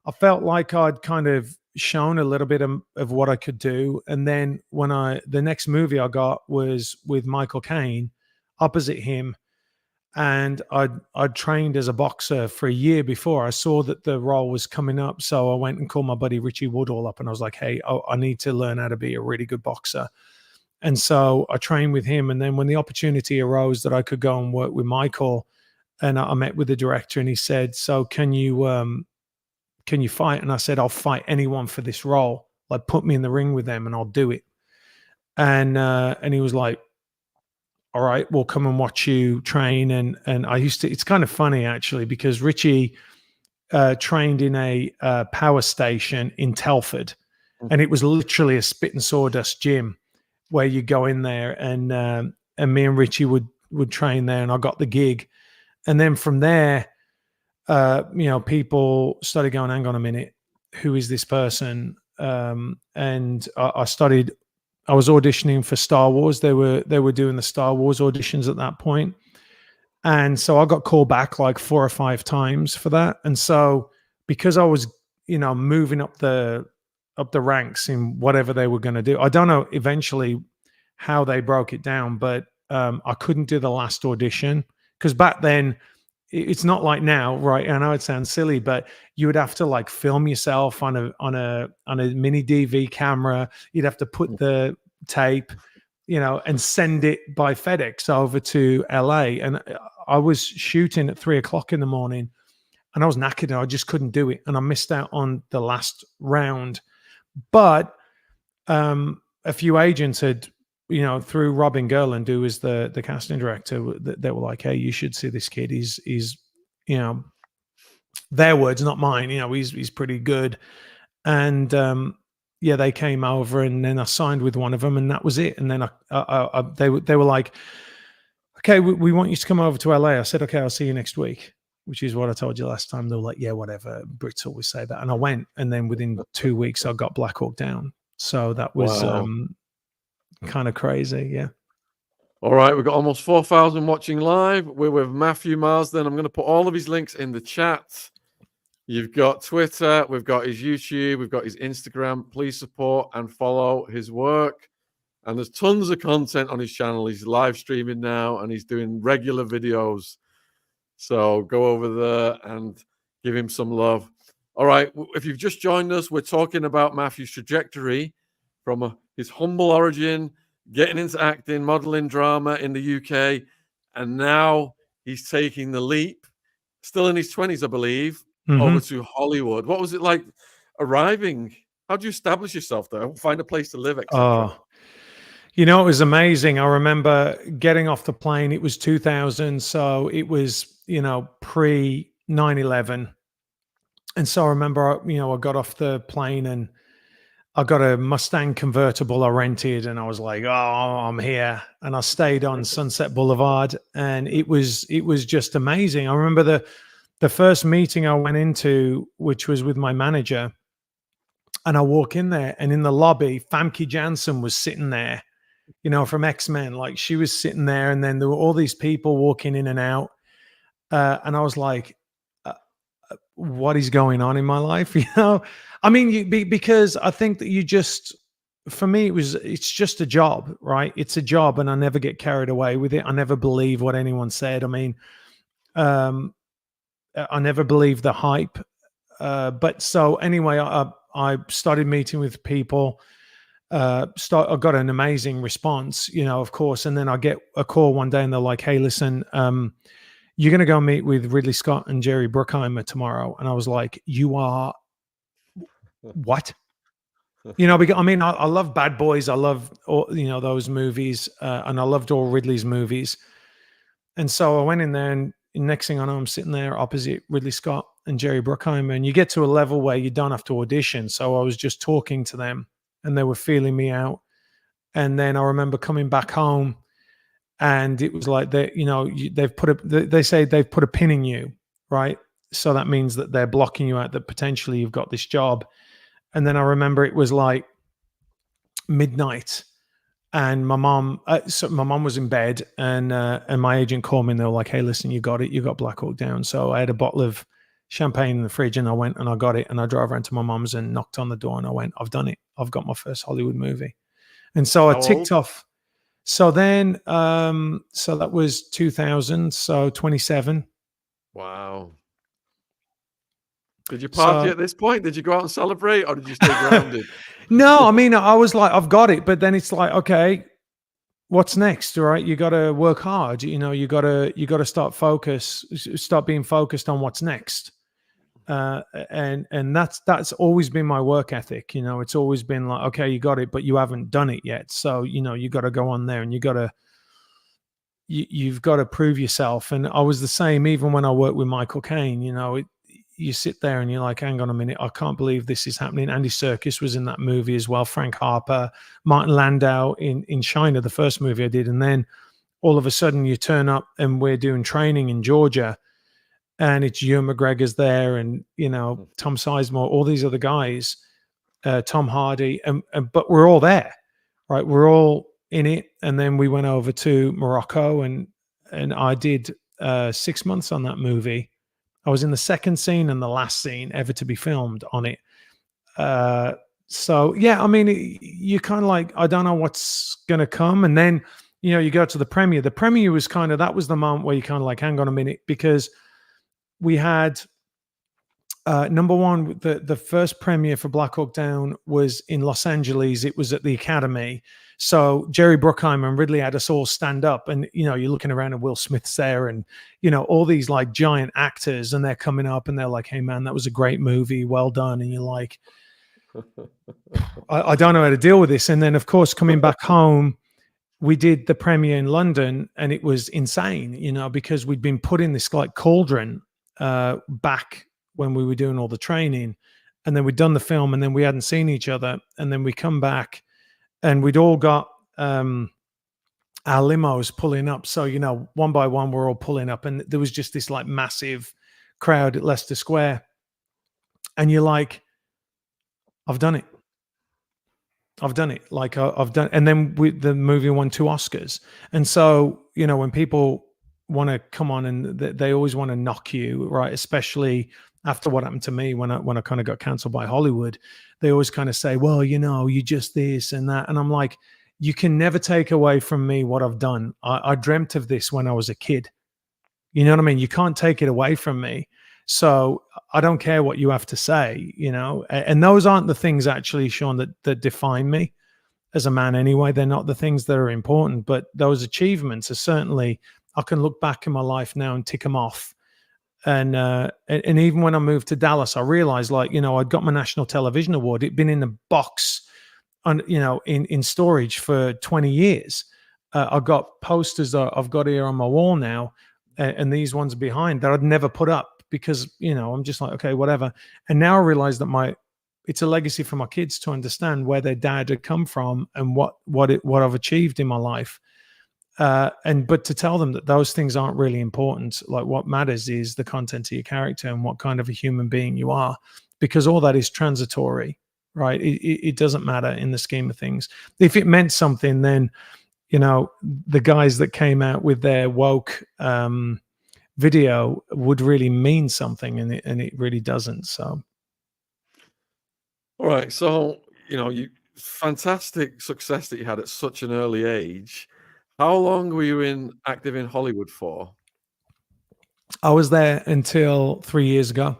I felt like I'd kind of shown a little bit of what I could do. And then when the next movie I got was with Michael Caine, opposite him. And I'd trained as a boxer for a year before. I saw that the role was coming up. So I went and called my buddy Richie Woodall up and I was like, hey, I need to learn how to be a really good boxer. And so I trained with him. And then when the opportunity arose that I could go and work with Michael, and I met with the director and he said, so can you fight? And I said, I'll fight anyone for this role. Like, put me in the ring with them and I'll do it. And he was like, all right, we'll come and watch you train. And I used to, it's kind of funny actually, because Richie trained in a power station in Telford, and it was literally a spit and sawdust gym where you go in there, and me and Richie would train there, and I got the gig. And then from there, people started going, hang on a minute, who is this person? And I was auditioning for Star Wars. They were doing the Star Wars auditions at that point. And so I got called back like 4 or 5 times for that. And so because I was, moving up the ranks in whatever they were going to do, I don't know eventually how they broke it down, but I couldn't do the last audition, because back then, it's not like now, right? I know it sounds silly, but you would have to like film yourself on a mini DV camera. You'd have to put the tape, and send it by FedEx over to LA. And I was shooting at 3:00 in the morning, and I was knackered, and I just couldn't do it. And I missed out on the last round. But a few agents had, through Robin Gerland, who was the casting director, they were like, hey, you should see this kid. He's their words, not mine. He's pretty good. And they came over, and then I signed with one of them, and that was it. And then they were like, okay, we want you to come over to LA. I said, okay, I'll see you next week, which is what I told you last time. They were like, yeah, whatever. Brits always say that. And I went, and then within 2 weeks, I got Black Hawk Down. So that was kind of crazy. Yeah. All right, we've got almost 4,000 watching live. We're with Matthew Marsden. I'm going to put all of his links in the chat. You've got Twitter, we've got his YouTube, we've got his Instagram. Please support and follow his work. And there's tons of content on his channel. He's live streaming now, and he's doing regular videos. So go over there and give him some love. All right, if you've just joined us, we're talking about Matthew's trajectory from his humble origin, getting into acting, modeling, drama in the UK, and now he's taking the leap, still in his 20s, I believe, over to Hollywood. What was it like arriving? How do you establish yourself there? Find a place to live, etc. It was amazing. I remember getting off the plane. It was 2000, so it was, pre 9/11. And so I remember, I got off the plane, and I got a Mustang convertible I rented, and I was like, oh, I'm here. And I stayed on Sunset Boulevard, and it was just amazing. I remember the first meeting I went into, which was with my manager, and I walk in there, and in the lobby, Famke Janssen was sitting there, from X-Men. Like, she was sitting there, and then there were all these people walking in and out. And I was like, what is going on in my life? I mean, because I think that for me, it's just a job, right? It's a job, and I never get carried away with it. I never believe what anyone said. I mean, I never believed the hype. But so anyway, I started meeting with people. I got an amazing response, of course. And then I get a call one day, and they're like, hey, listen, you're going to go meet with Ridley Scott and Jerry Bruckheimer tomorrow. And I was like, you are what? Because, I mean, I love Bad Boys. I love, those movies. And I loved all Ridley's movies. And so I went in there, and next thing I know, I'm sitting there opposite Ridley Scott and Jerry Bruckheimer. And you get to a level where you don't have to audition. So I was just talking to them, and they were feeling me out. And then I remember coming back home, and it was like they say they've put a pin in you, right? So that means that they're blocking you out, that potentially you've got this job. And then I remember it was like midnight, and my mom was in bed, and my agent called me, and they were like, hey, listen, you got it. You got Black Hawk Down. So I had a bottle of champagne in the fridge, and I went and I got it, and I drove around to my mom's and knocked on the door, and I went, I've done it. I've got my first Hollywood movie. And so I ticked off. So then, so that was 2000. So 27. Wow. Did you party at this point? Did you go out and celebrate, or did you stay grounded? No, I mean, I was like, I've got it. But then it's like, okay, what's next? Right? You got to work hard. You got to start being focused on what's next. And that's always been my work ethic. It's always been like, okay, you got it, but you haven't done it yet. So, you got to go on there, and you got to you've got to prove yourself. And I was the same even when I worked with Michael Caine. You know, you sit there and you're like, hang on a minute, I can't believe this is happening. Andy Serkis was in that movie as well, Frank Harper, Martin Landau in China, the first movie I did. And then all of a sudden you turn up and we're doing training in Georgia, and it's Ewan McGregor's there, and, you know, Tom Sizemore, all these other guys, Tom Hardy, and but we're all there, right? We're all in it. And then we went over to Morocco, and I did 6 months on that movie. I was in the second scene and the last scene ever to be filmed on it. So yeah, I mean, you kind of like, I don't know what's going to come. And then, you know, you go to the premiere. The premiere was kind of, that was the moment where you kind of like, hang on a minute, because we had number one, the first premiere for Black Hawk Down was in Los Angeles. It was at the Academy. So Jerry Bruckheimer and Ridley had us all stand up, and, you know, you're looking around and Will Smith's there, and, you know, all these like giant actors, and they're coming up and they're like, hey man, that was a great movie. Well done. And you're like, I don't know how to deal with this. And then of course, coming back home, we did the premiere in London, and it was insane, you know, because we'd been put in this like cauldron back when we were doing all the training, and then we'd done the film, and then we hadn't seen each other. And then we come back, and we'd all got our limos pulling up. So, you know, one by one, we're all pulling up, and there was just this like massive crowd at Leicester Square. And you're like, I've done it. I've done it. Like I've done. And then the movie won 2 Oscars. And so, you know, when people want to come on, and they always want to knock you, right? Especially after what happened to me when I kind of got canceled by Hollywood, they always kind of say, well, you know, you just this and that. And I'm like, you can never take away from me what I've done. I dreamt of this when I was a kid. You know what I mean? You can't take it away from me. So I don't care what you have to say, you know, and those aren't the things actually, Sean, that define me as a man anyway. They're not the things that are important, but those achievements are certainly, I can look back in my life now and tick them off. And even when I moved to Dallas, I realized, like, you know, I'd got my national television award. It'd been in the box on, you know, in storage for 20 years. I got posters that I've got here on my wall now, and these ones behind that I'd never put up because, you know, I'm just like, okay, whatever. And now I realize that it's a legacy for my kids to understand where their dad had come from and what I've achieved in my life. But to tell them that those things aren't really important. Like, what matters is the content of your character and what kind of a human being you are, because all that is transitory, right? It doesn't matter in the scheme of things. If it meant something, then, you know, the guys that came out with their woke video would really mean something, and it really doesn't. So, all right. So, you know, fantastic success that you had at such an early age. How long were you active in Hollywood for? I was there until 3 years ago.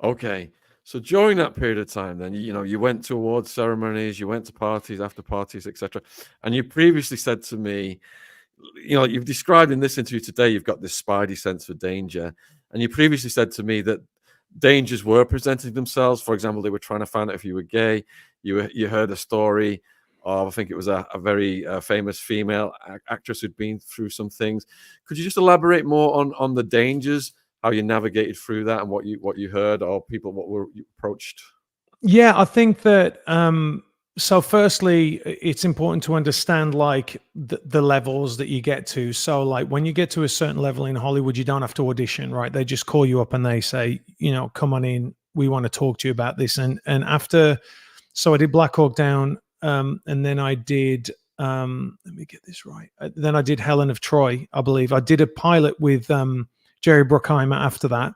Okay. So during that period of time, then, you know, you went to awards ceremonies, you went to parties, after parties, etc. And you previously said to me, you know, you've described in this interview today, you've got this spidey sense for danger. And you previously said to me that dangers were presenting themselves. For example, they were trying to find out if you were gay. You heard a story of, I think it was a very famous female actress who'd been through some things. Could you just elaborate more on the dangers, how you navigated through that, and what you heard, or what you approached? Yeah, I think that so firstly, it's important to understand like the levels that you get to. So like when you get to a certain level in Hollywood, you don't have to audition, right? They just call you up and they say, you know, come on in, we want to talk to you about this. And after, so I did Black Hawk Down, and then I did let me get this right. Then I did Helen of Troy, I believe. I did a pilot with Jerry Bruckheimer after that.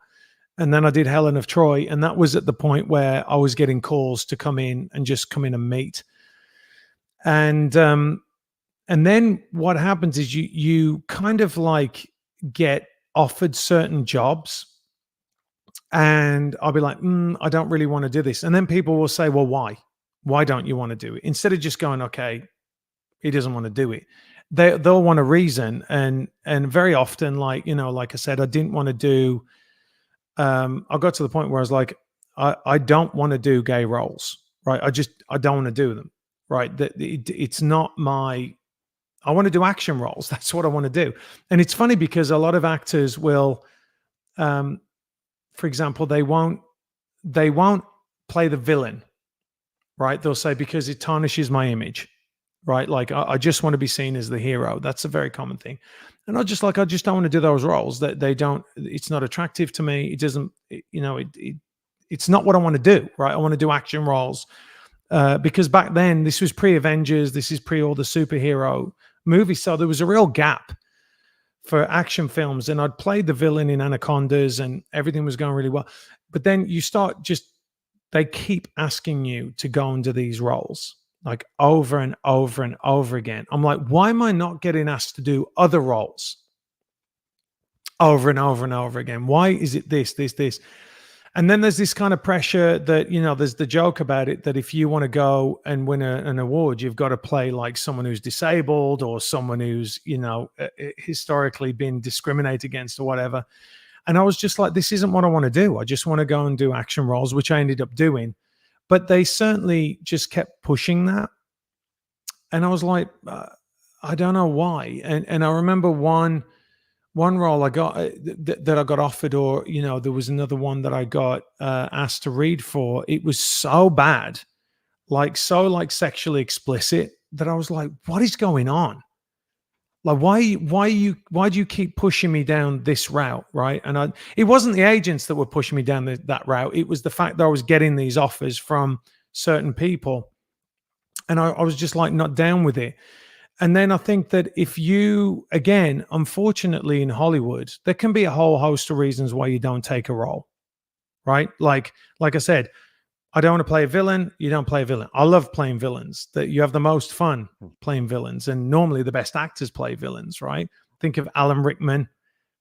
And then I did Helen of Troy, and that was at the point where I was getting calls to come in and meet. And then what happens is you kind of like get offered certain jobs, and I'll be like, I don't really want to do this. And then people will say, well, why? Why don't you want to do it? Instead of just going, okay, he doesn't want to do it. They'll want a reason. And very often, like, you know, like I said, I didn't want to do. I got to the point where I was like, I don't want to do gay roles, right? I don't want to do them, right? It's not my I want to do action roles. That's what I want to do. And it's funny because a lot of actors will, for example, they won't play the villain, right? They'll say, because it tarnishes my image, right? Like I just want to be seen as the hero. That's a very common thing. And I just don't want to do those roles. That they don't. It's not attractive to me. It doesn't. It's not what I want to do, right? I want to do action roles. Because back then, this was pre-Avengers, this is pre all the superhero movies, so there was a real gap for action films. And I'd played the villain in Anacondas, and everything was going really well. But then you start they keep asking you to go into these roles, like over and over and over again. I'm like, why am I not getting asked to do other roles over and over and over again? Why is it this? And then there's this kind of pressure that, there's the joke about it that if you want to go and win an award, you've got to play like someone who's disabled or someone who's, historically been discriminated against or whatever. And I was just like, this isn't what I want to do. I just want to go and do action roles, which I ended up doing. But they certainly just kept pushing that. And I was like, I don't know why. And I remember one role I got that I got offered, or there was another one that I got asked to read for. It was so bad, like sexually explicit, that I was like, what is going on? Like, why do you keep pushing me down this route, right? And it wasn't the agents that were pushing me down that route. It was the fact that I was getting these offers from certain people, and I was just like not down with it. And then I think that if you, again, unfortunately in Hollywood, there can be a whole host of reasons why you don't take a role, right? Like I said, I don't want to play a villain. You don't play a villain. I love playing villains. That you have the most fun playing villains. And normally the best actors play villains, right? Think of Alan Rickman,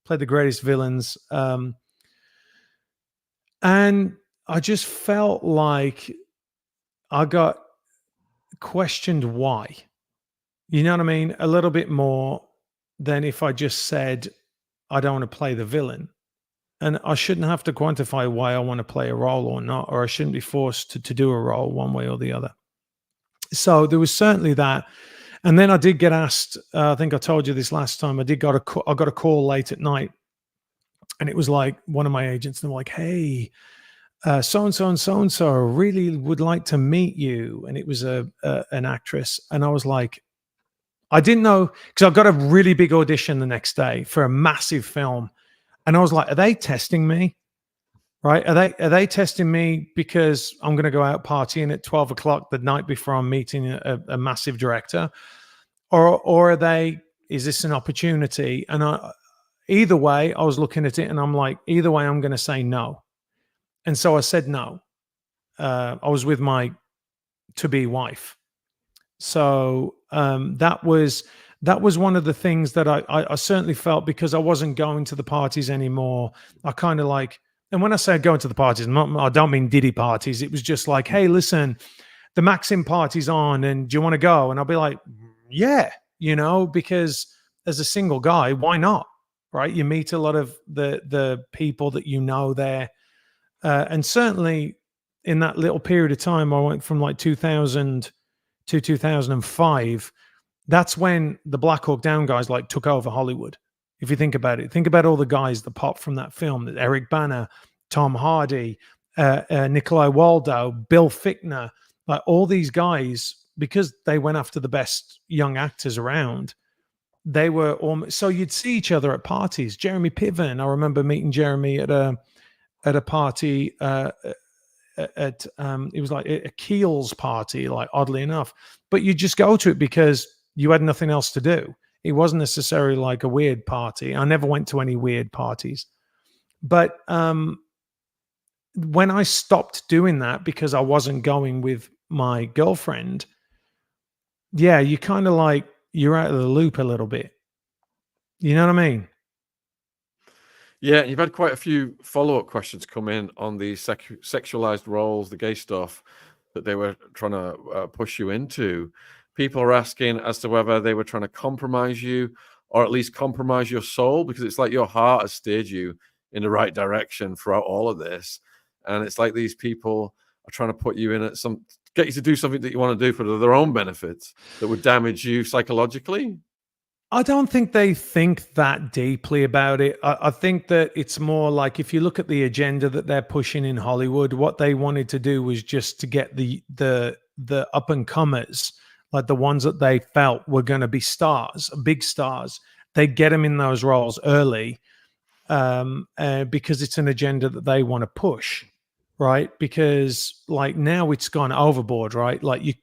played the greatest villains. And I just felt like I got questioned why. You know what I mean? A little bit more than if I just said, I don't want to play the villain. And I shouldn't have to quantify why I want to play a role or not, or I shouldn't be forced to do a role one way or the other. So there was certainly that. And then I did get asked, I think I told you this last time, I got a call late at night. And it was like one of my agents, and they're like, hey, so-and-so and so-and-so really would like to meet you. And it was an actress. And I was like, I didn't know, because I got a really big audition the next day for a massive film. And I was like, are they testing me? Right? Are they testing me because I'm going to go out partying at 12 o'clock the night before I'm meeting a massive director? Or is this an opportunity? And either way, I was looking at it and I'm like, either way, I'm going to say no. And so I said no. I was with my to-be wife. So that was one of the things that I certainly felt, because I wasn't going to the parties anymore. I kind of like, and when I say going to the parties, I don't mean Diddy parties. It was just like, hey, listen, the Maxim party's on, and do you want to go? And I'll be like, yeah, because as a single guy, why not? Right? You meet a lot of the people that you know there. And certainly in that little period of time, I went from like 2000 to 2005, that's when the Black Hawk Down guys like took over Hollywood. If you think about it, think about all the guys that popped from that film: Eric Bana, Tom Hardy, Nikolai Waldo, Bill Fichtner, like all these guys, because they went after the best young actors around. They were almost, so you'd see each other at parties. Jeremy Piven, I remember meeting Jeremy at a party. It was like a Keel's party, like oddly enough, but you just go to it because you had nothing else to do. It wasn't necessarily like a weird party. I never went to any weird parties, but when I stopped doing that because I wasn't going with my girlfriend, yeah, you kind of like, you're out of the loop a little bit. You know what I mean? Yeah, you've had quite a few follow-up questions come in on the sexualized roles, the gay stuff that they were trying to push you into. People are asking as to whether they were trying to compromise you, or at least compromise your soul, because it's like your heart has steered you in the right direction throughout all of this. And it's like these people are trying to put you in get you to do something that you want to do for their own benefits that would damage you psychologically. I don't think they think that deeply about it. I think that it's more like, if you look at the agenda that they're pushing in Hollywood, what they wanted to do was just to get the up and comers, like the ones that they felt were going to be stars, big stars. They get them in those roles early, because it's an agenda that they want to push, right? Because like now it's gone overboard, right? Like you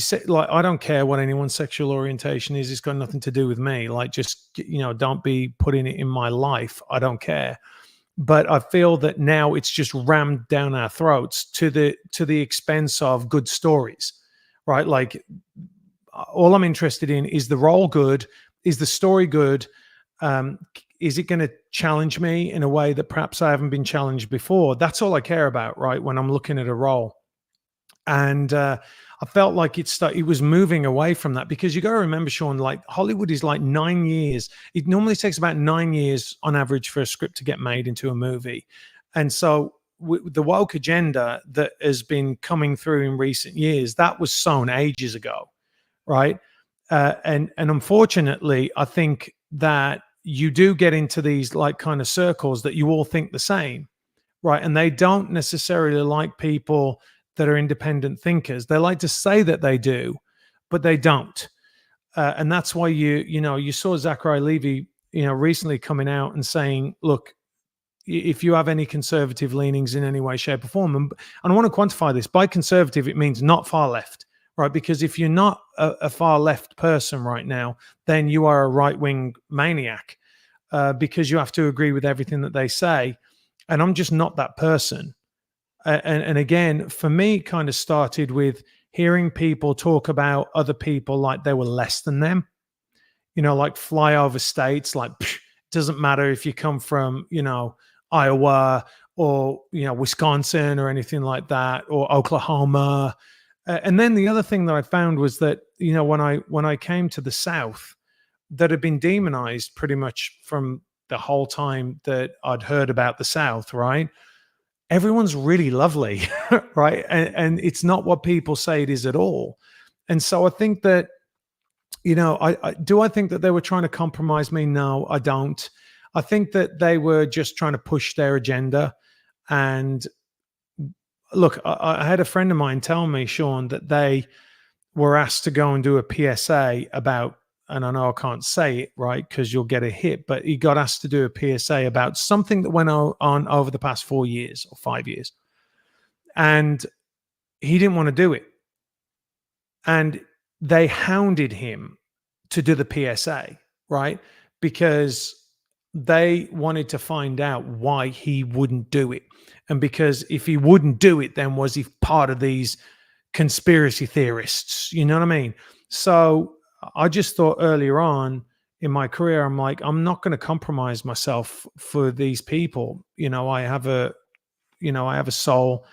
say, like, I don't care what anyone's sexual orientation is. It's got nothing to do with me. Like, just, don't be putting it in my life. I don't care. But I feel that now it's just rammed down our throats to the expense of good stories, right? Like, all I'm interested in is the role good, is the story good, is it going to challenge me in a way that perhaps I haven't been challenged before? That's all I care about, right? When I'm looking at a role. And I felt like it was moving away from that, because you got to remember, Sean, like Hollywood is like 9 years. It normally takes about 9 years on average for a script to get made into a movie. And so the woke agenda that has been coming through in recent years, that was sown ages ago, right? And unfortunately, I think that you do get into these like kind of circles that you all think the same, right? And they don't necessarily like people that are independent thinkers. They like to say that they do, but they don't. And that's why you saw Zachary Levy, recently coming out and saying, look, if you have any conservative leanings in any way, shape, or form, and I want to quantify this. By conservative, it means not far left, right? Because if you're not a far left person right now, then you are a right-wing maniac, because you have to agree with everything that they say. And I'm just not that person. And again, for me, it kind of started with hearing people talk about other people like they were less than them, like flyover states, like, doesn't matter if you come from, Iowa or, Wisconsin or anything like that, or Oklahoma. And then the other thing that I found was that, when I came to the South, that had been demonized pretty much from the whole time that I'd heard about the South, right? Everyone's really lovely, right? And it's not what people say it is at all. And so I think that, I think that they were trying to compromise me? No, I don't. I think that they were just trying to push their agenda. And look, I had a friend of mine tell me, Sean, that they were asked to go and do a PSA about, and I know I can't say it, right, because you'll get a hit, but he got asked to do a PSA about something that went on over the past 4 years or 5 years. And he didn't want to do it. And they hounded him to do the PSA, right? Because they wanted to find out why he wouldn't do it. And because if he wouldn't do it, then was he part of these conspiracy theorists? You know what I mean? So I just thought earlier on in my career, I'm like, I'm not going to compromise myself for these people. I have a soul.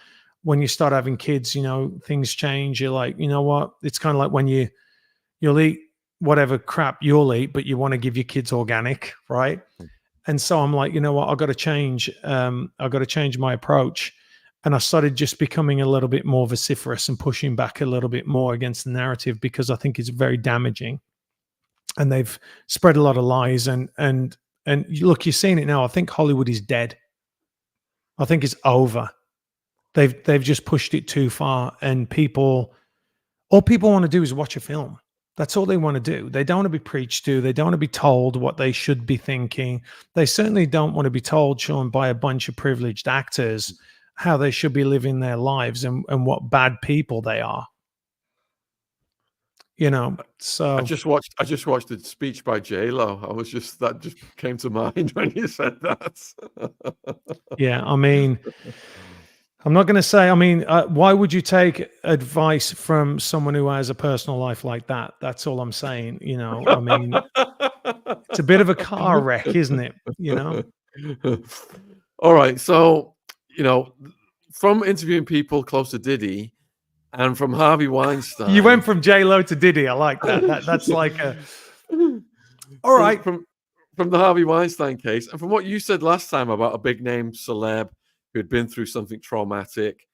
When you start having kids, things change. You're like, you know what? It's kind of like when you'll eat whatever crap you'll eat, but you want to give your kids organic, right? And so I'm like, you know what? I've got to change. I've got to change my approach. And I started just becoming a little bit more vociferous and pushing back a little bit more against the narrative, because I think it's very damaging. And they've spread a lot of lies. And look, you're seeing it now. I think Hollywood is dead. I think it's over. They've just pushed it too far, and all people want to do is watch a film. That's all they want to do. They don't want to be preached to. They don't want to be told what they should be thinking. They certainly don't want to be told, Sean, by a bunch of privileged actors how they should be living their lives and what bad people they are. So I just watched the speech by J-Lo. That just came to mind when you said that. Yeah, I mean, I'm not going to say, why would you take advice from someone who has a personal life like that? That's all I'm saying. It's a bit of a car wreck, isn't it? All right. So, from interviewing people close to Diddy and from Harvey Weinstein. You went from J-Lo to Diddy. I like that. That's like a... All right. From the Harvey Weinstein case, and from what you said last time about a big name celeb who had been through something traumatic,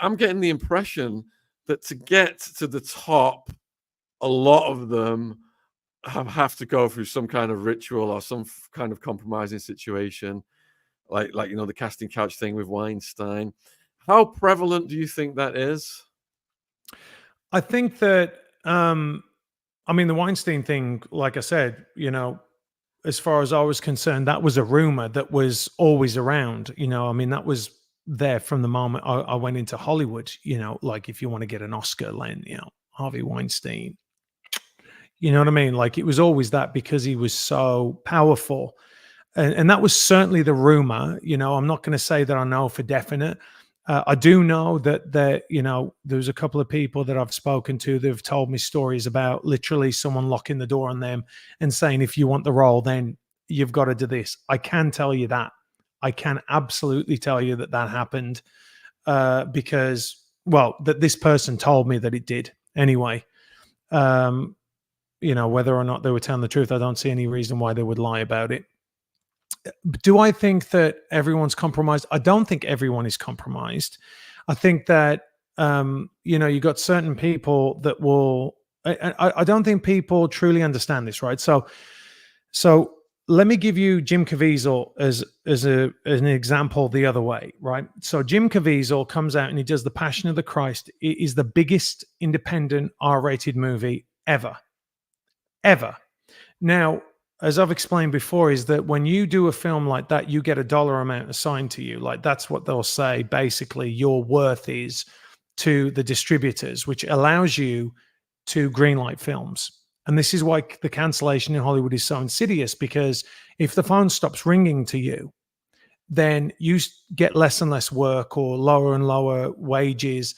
I'm getting the impression that to get to the top, a lot of them have to go through some kind of ritual or some kind of compromising situation, like the casting couch thing with Weinstein. How prevalent do you think that is? I think that, I mean, the Weinstein thing, like I said, as far as I was concerned, that was a rumor that was always around. I mean, that was there from the moment I went into Hollywood. Like if you want to get an Oscar, Len, Harvey Weinstein. You know what I mean? Like it was always that because he was so powerful. And that was certainly the rumor. I'm not going to say that I know for definite. I do know that there's a couple of people that I've spoken to that have told me stories about literally someone locking the door on them and saying, if you want the role, then you've got to do this. I can tell you that. I can absolutely tell you that happened because, well, that this person told me that it did anyway. Whether or not they were telling the truth, I don't see any reason why they would lie about it. Do I think that everyone's compromised? I don't think everyone is compromised. I think that you got certain people that will. I don't think people truly understand this, right? So let me give you Jim Caviezel as an example the other way, right? So Jim Caviezel comes out and he does The Passion of the Christ. It is the biggest independent R-rated movie ever. Now, as I've explained before, is that when you do a film like that, you get a dollar amount assigned to you. Like that's what they'll say. Basically, your worth is to the distributors, which allows you to greenlight films. And this is why the cancellation in Hollywood is so insidious, because if the phone stops ringing to you, then you get less and less work or lower and lower wages.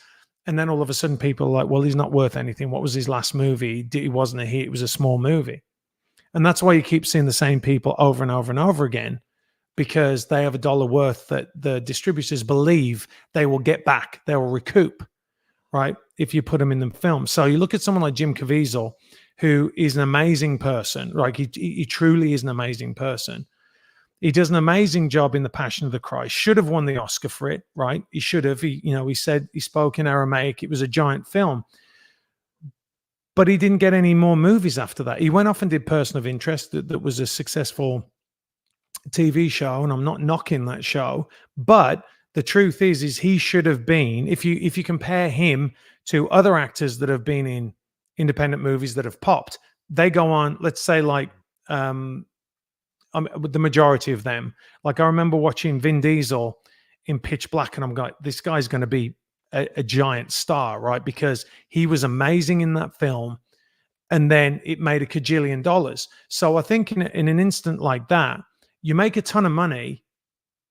And then all of a sudden people are like, well, he's not worth anything. What was his last movie? It wasn't a hit. It was a small movie. And that's why you keep seeing the same people over and over and over again, because they have a dollar worth that the distributors believe they will get back. They will recoup, right? If you put them in the film. So you look at someone like Jim Caviezel, who is an amazing person, right? He truly is an amazing person. He does an amazing job in The Passion of the Christ. Should have won the Oscar for it, right? He should have. He said he spoke in Aramaic. It was a giant film. But he didn't get any more movies after that. He went off and did Person of Interest, that was a successful TV show, and I'm not knocking that show. But the truth is he should have been, if you compare him to other actors that have been in independent movies that have popped, they go on, let's say like the majority of them. Like I remember watching Vin Diesel in Pitch Black, and I'm going, this guy's going to be a giant star, right? Because he was amazing in that film, and then it made $1 kajillion. So I think in an instant like that, you make a ton of money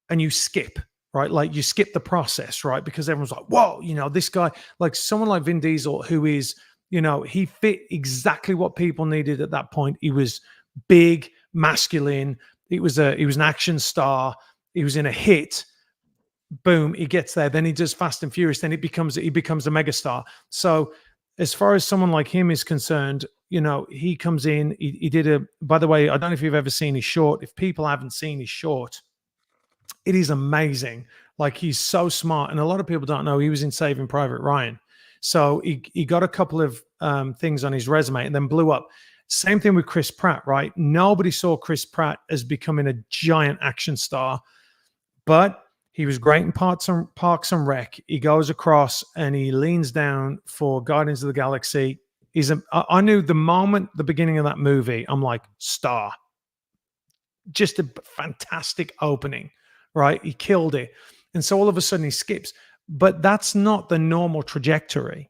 and you skip, right? Like you skip the process, right? Because everyone's like, whoa, this guy, like someone like Vin Diesel, who is, he fit exactly what people needed at that point. He was big, masculine. He was an action star. He was in a hit. Boom, he gets there. Then he does Fast and Furious. Then he becomes a megastar. So as far as someone like him is concerned, he comes in. He did by the way, I don't know if you've ever seen his short. If people haven't seen his short, it is amazing. Like he's so smart. And a lot of people don't know he was in Saving Private Ryan. So he got a couple of things on his resume and then blew up. Same thing with Chris Pratt, right? Nobody saw Chris Pratt as becoming a giant action star, but he was great in Parks and Rec. He goes across and he leans down for Guardians of the Galaxy. I knew the beginning of that movie, I'm like, star. Just a fantastic opening, right? He killed it. And so all of a sudden he skips. But that's not the normal trajectory.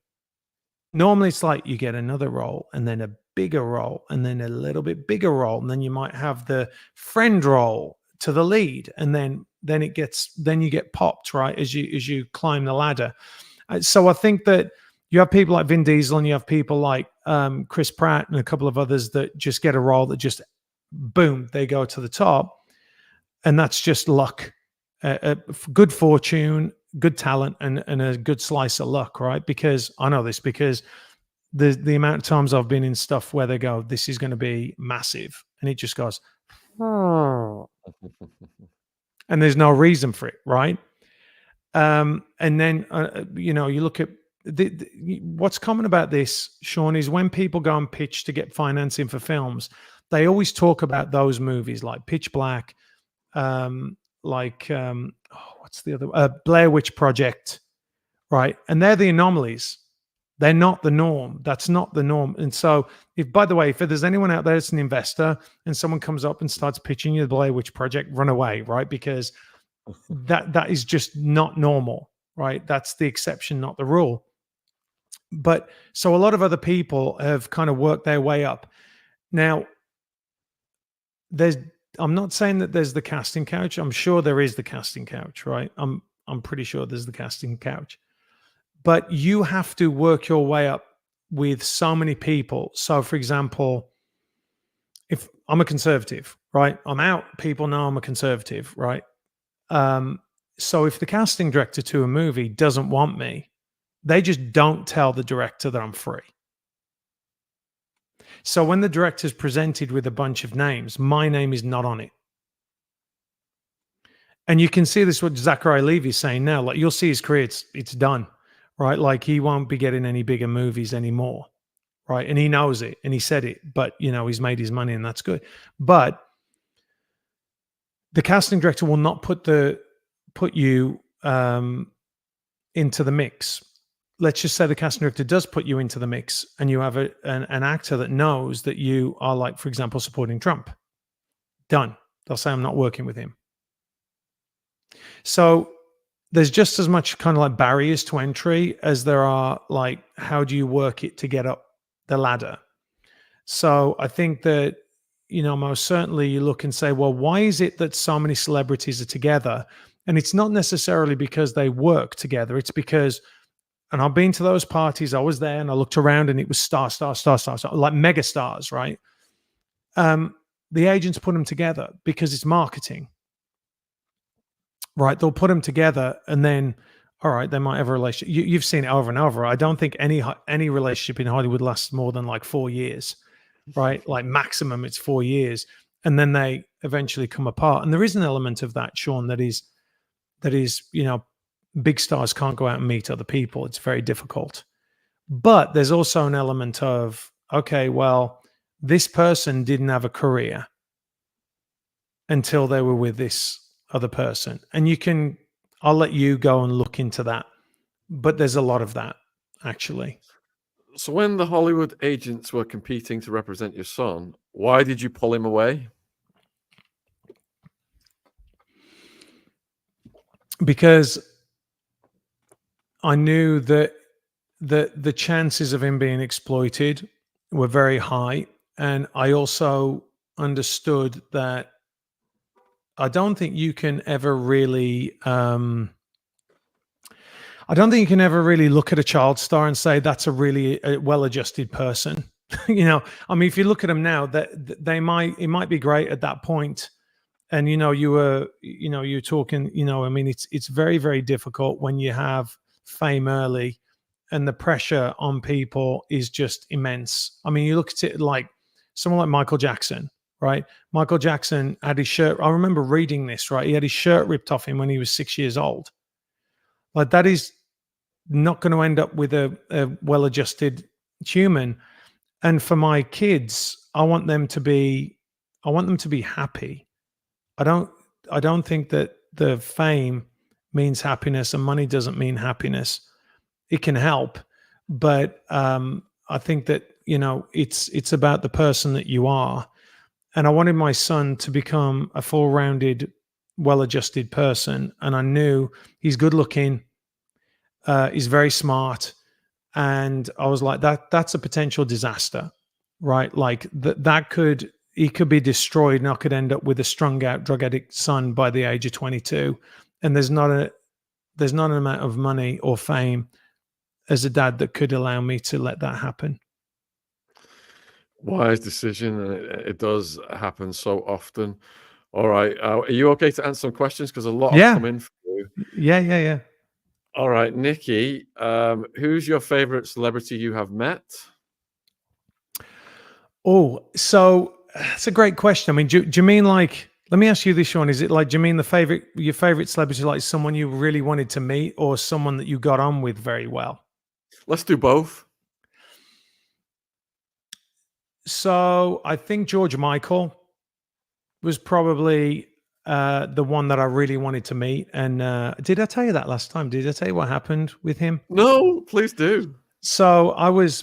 Normally it's like you get another role and then a bigger role and then a little bit bigger role. And then you might have the friend role to the lead. And then you get popped, right? As you climb the ladder. So I think that you have people like Vin Diesel and you have people like Chris Pratt and a couple of others that just get a role that just boom, they go to the top. And that's just luck, good fortune, good talent, and a good slice of luck, right? Because I know this because the amount of times I've been in stuff where they go, this is going to be massive. And it just goes, oh. And there's no reason for it, right? And then, you look at what's common about this, Sean, is when people go and pitch to get financing for films, they always talk about those movies like Pitch Black, what's the other? Blair Witch Project, right? And they're the anomalies. They're not the norm. That's not the norm. And so, by the way, if there's anyone out there that's an investor and someone comes up and starts pitching you the Blair Witch Project, run away, right? Because that is just not normal, right? That's the exception, not the rule. But so a lot of other people have kind of worked their way up. Now, I'm not saying that there's the casting couch. I'm sure there is the casting couch, right? I'm pretty sure there's the casting couch. But you have to work your way up with so many people. So, for example, if I'm a conservative, right? I'm out. People know I'm a conservative, right? So if the casting director to a movie doesn't want me, they just don't tell the director that I'm free. So when the director's presented with a bunch of names, my name is not on it. And you can see this what Zachariah Levi's saying now. Like, you'll see his career, it's done, right? Like, he won't be getting any bigger movies anymore, right? And he knows it, and he said it, but he's made his money, and that's good. But the casting director will not put you into the mix. Let's just say the casting director does put you into the mix, and you have an actor that knows that you are, like, for example, supporting Trump. Done. They'll say, I'm not working with him. So there's just as much kind of like barriers to entry as there are, like, how do you work it to get up the ladder? So I think that, most certainly you look and say, well, why is it that so many celebrities are together? And it's not necessarily because they work together. It's because, and I've been to those parties, I was there and I looked around and it was star, like mega stars, right? The agents put them together because it's marketing, right? They'll put them together and then, all right, they might have a relationship. You've seen it over and over. I don't think any relationship in Hollywood lasts more than like 4 years, right? Like, maximum it's 4 years. And then they eventually come apart. And there is an element of that, Sean, that is, big stars can't go out and meet other people. It's very difficult. But there's also an element of, okay, well, this person didn't have a career until they were with this other person. And I'll let you go and look into that. But there's a lot of that, actually. So when the Hollywood agents were competing to represent your son, why did you pull him away? Because I knew that the chances of him being exploited were very high. And I also understood that I don't think you can ever really look at a child star and say that's a really well-adjusted person. I mean, if you look at them now, that it might be great at that point. And you're talking, I mean, it's very, very difficult when you have fame early and the pressure on people is just immense. I mean, you look at it like someone like Michael Jackson, right? Michael Jackson had his shirt. I remember reading this, right? He had his shirt ripped off him when he was 6 years old. Like, that is not going to end up with a well-adjusted human. And for my kids, I want them to be happy. I don't think that the fame means happiness and money doesn't mean happiness. It can help, but I think that it's about the person that you are. And I wanted my son to become a full-rounded, well-adjusted person. And I knew he's good-looking, he's very smart, and I was like, that's a potential disaster, right? Like he could be destroyed, and I could end up with a strung-out drug addict son by the age of 22. And there's not an amount of money or fame as a dad that could allow me to let that happen. Wise decision, and it does happen so often. All right, are you okay to answer some questions? Because a lot have come in for you. Yeah. All right, Nikki, who's your favorite celebrity you have met? Oh, so that's a great question. I mean, do you mean, like, let me ask you this, Sean. Is it like, do you mean your favorite celebrity, like someone you really wanted to meet or someone that you got on with very well? Let's do both. So I think George Michael was probably the one that I really wanted to meet. And did I tell you that last time? Did I tell you what happened with him? No, please do. So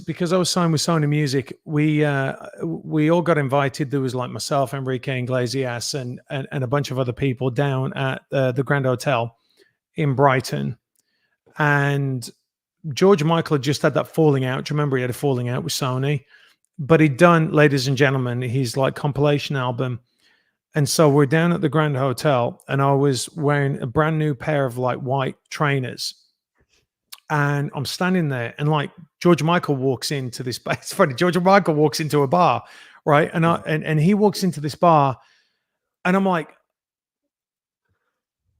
because I was signed with Sony Music, we all got invited. There was like myself, Enrique Iglesias, and a bunch of other people down at the Grand Hotel in Brighton. And George Michael had just had that falling out. Do you remember he had a falling out with Sony? But he'd done, ladies and gentlemen, his like compilation album. And so we're down at the Grand Hotel, and I was wearing a brand new pair of like white trainers. And I'm standing there, and like George Michael walks into this bar. It's funny, George Michael walks into a bar, right? And he walks into this bar, and I'm like,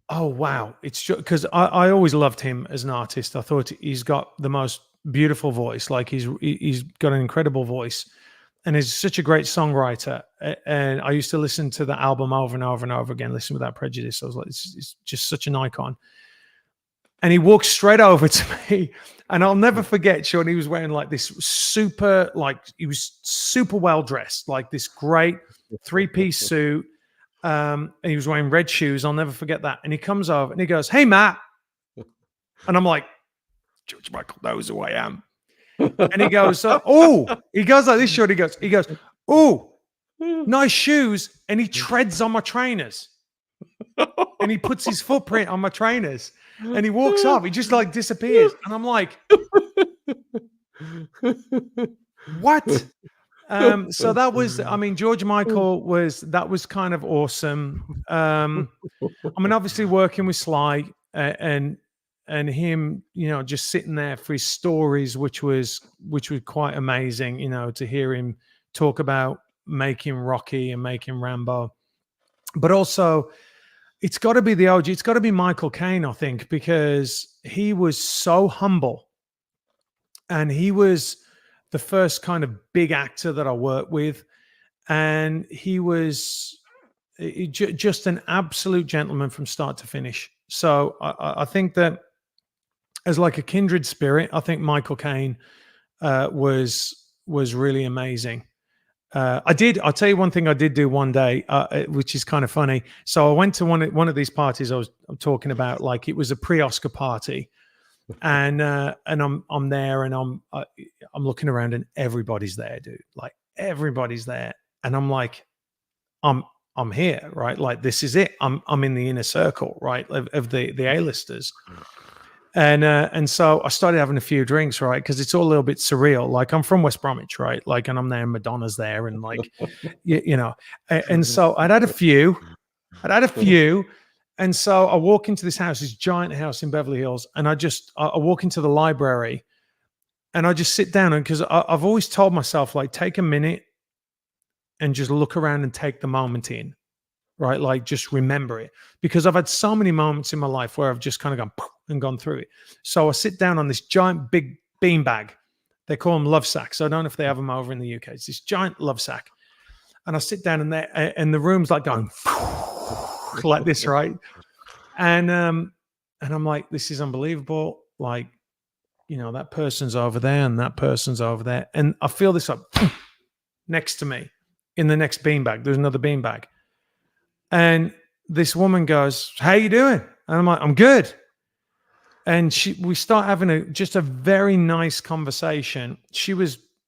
oh wow. It's just because I always loved him as an artist. I thought he's got the most beautiful voice. Like he's got an incredible voice. And he's such a great songwriter. And I used to listen to the album over and over and over again, Listen Without Prejudice. I was like, it's just such an icon. And he walked straight over to me. And I'll never forget, Sean, he was wearing like this super, like he was super well dressed, like this great 3-piece suit. And he was wearing red shoes. I'll never forget that. And he comes over and he goes, "Hey, Matt." And I'm like, George Michael knows who I am. And he goes, "Oh," he goes like this, short. He goes, "Oh, nice shoes." And he treads on my trainers. And he puts his footprint on my trainers. And he walks off. He just like disappears. And I'm like, what? So that was, I mean, George Michael was kind of awesome. I mean, obviously working with Sly and him, you know, just sitting there for his stories, which was quite amazing, you know, to hear him talk about making Rocky and making Rambo. But also, it's got to be the OG. It's got to be Michael Caine, I think, because he was so humble, and he was the first kind of big actor that I worked with, and he was just an absolute gentleman from start to finish. So I think that as like a kindred spirit, I think Michael Caine was really amazing. I'll tell you one thing I did do one day, which is kind of funny. So I went to one of these parties I'm talking about, like it was a pre-Oscar party. And I'm there, and I'm looking around, and everybody's there, dude. Like everybody's there, and I'm like, I'm here, right? Like this is it. I'm in the inner circle, right, of the A-listers. And so I started having a few drinks, right? Because it's all a little bit surreal. Like I'm from West Bromwich, right? Like, and I'm there, and Madonna's there, and like, you know. And so I'd had a few, and so I walk into this house, this giant house in Beverly Hills, and I walk into the library, and I just sit down, and because I've always told myself, like, take a minute and just look around and take the moment in. Right? Like just remember it, because I've had so many moments in my life where I've just kind of gone poof and gone through it. So I sit down on this giant big bean bag. They call them love sacks. So I don't know if they have them over in the UK. It's this giant love sack. And I sit down in there, and the room's like going like this, right? And I'm like, this is unbelievable. Like, you know, that person's over there and that person's over there. And I feel this like next to me in the next beanbag. There's another beanbag. And this woman goes, "How you doing?" And I'm like, "I'm good." And we start having just a very nice conversation. She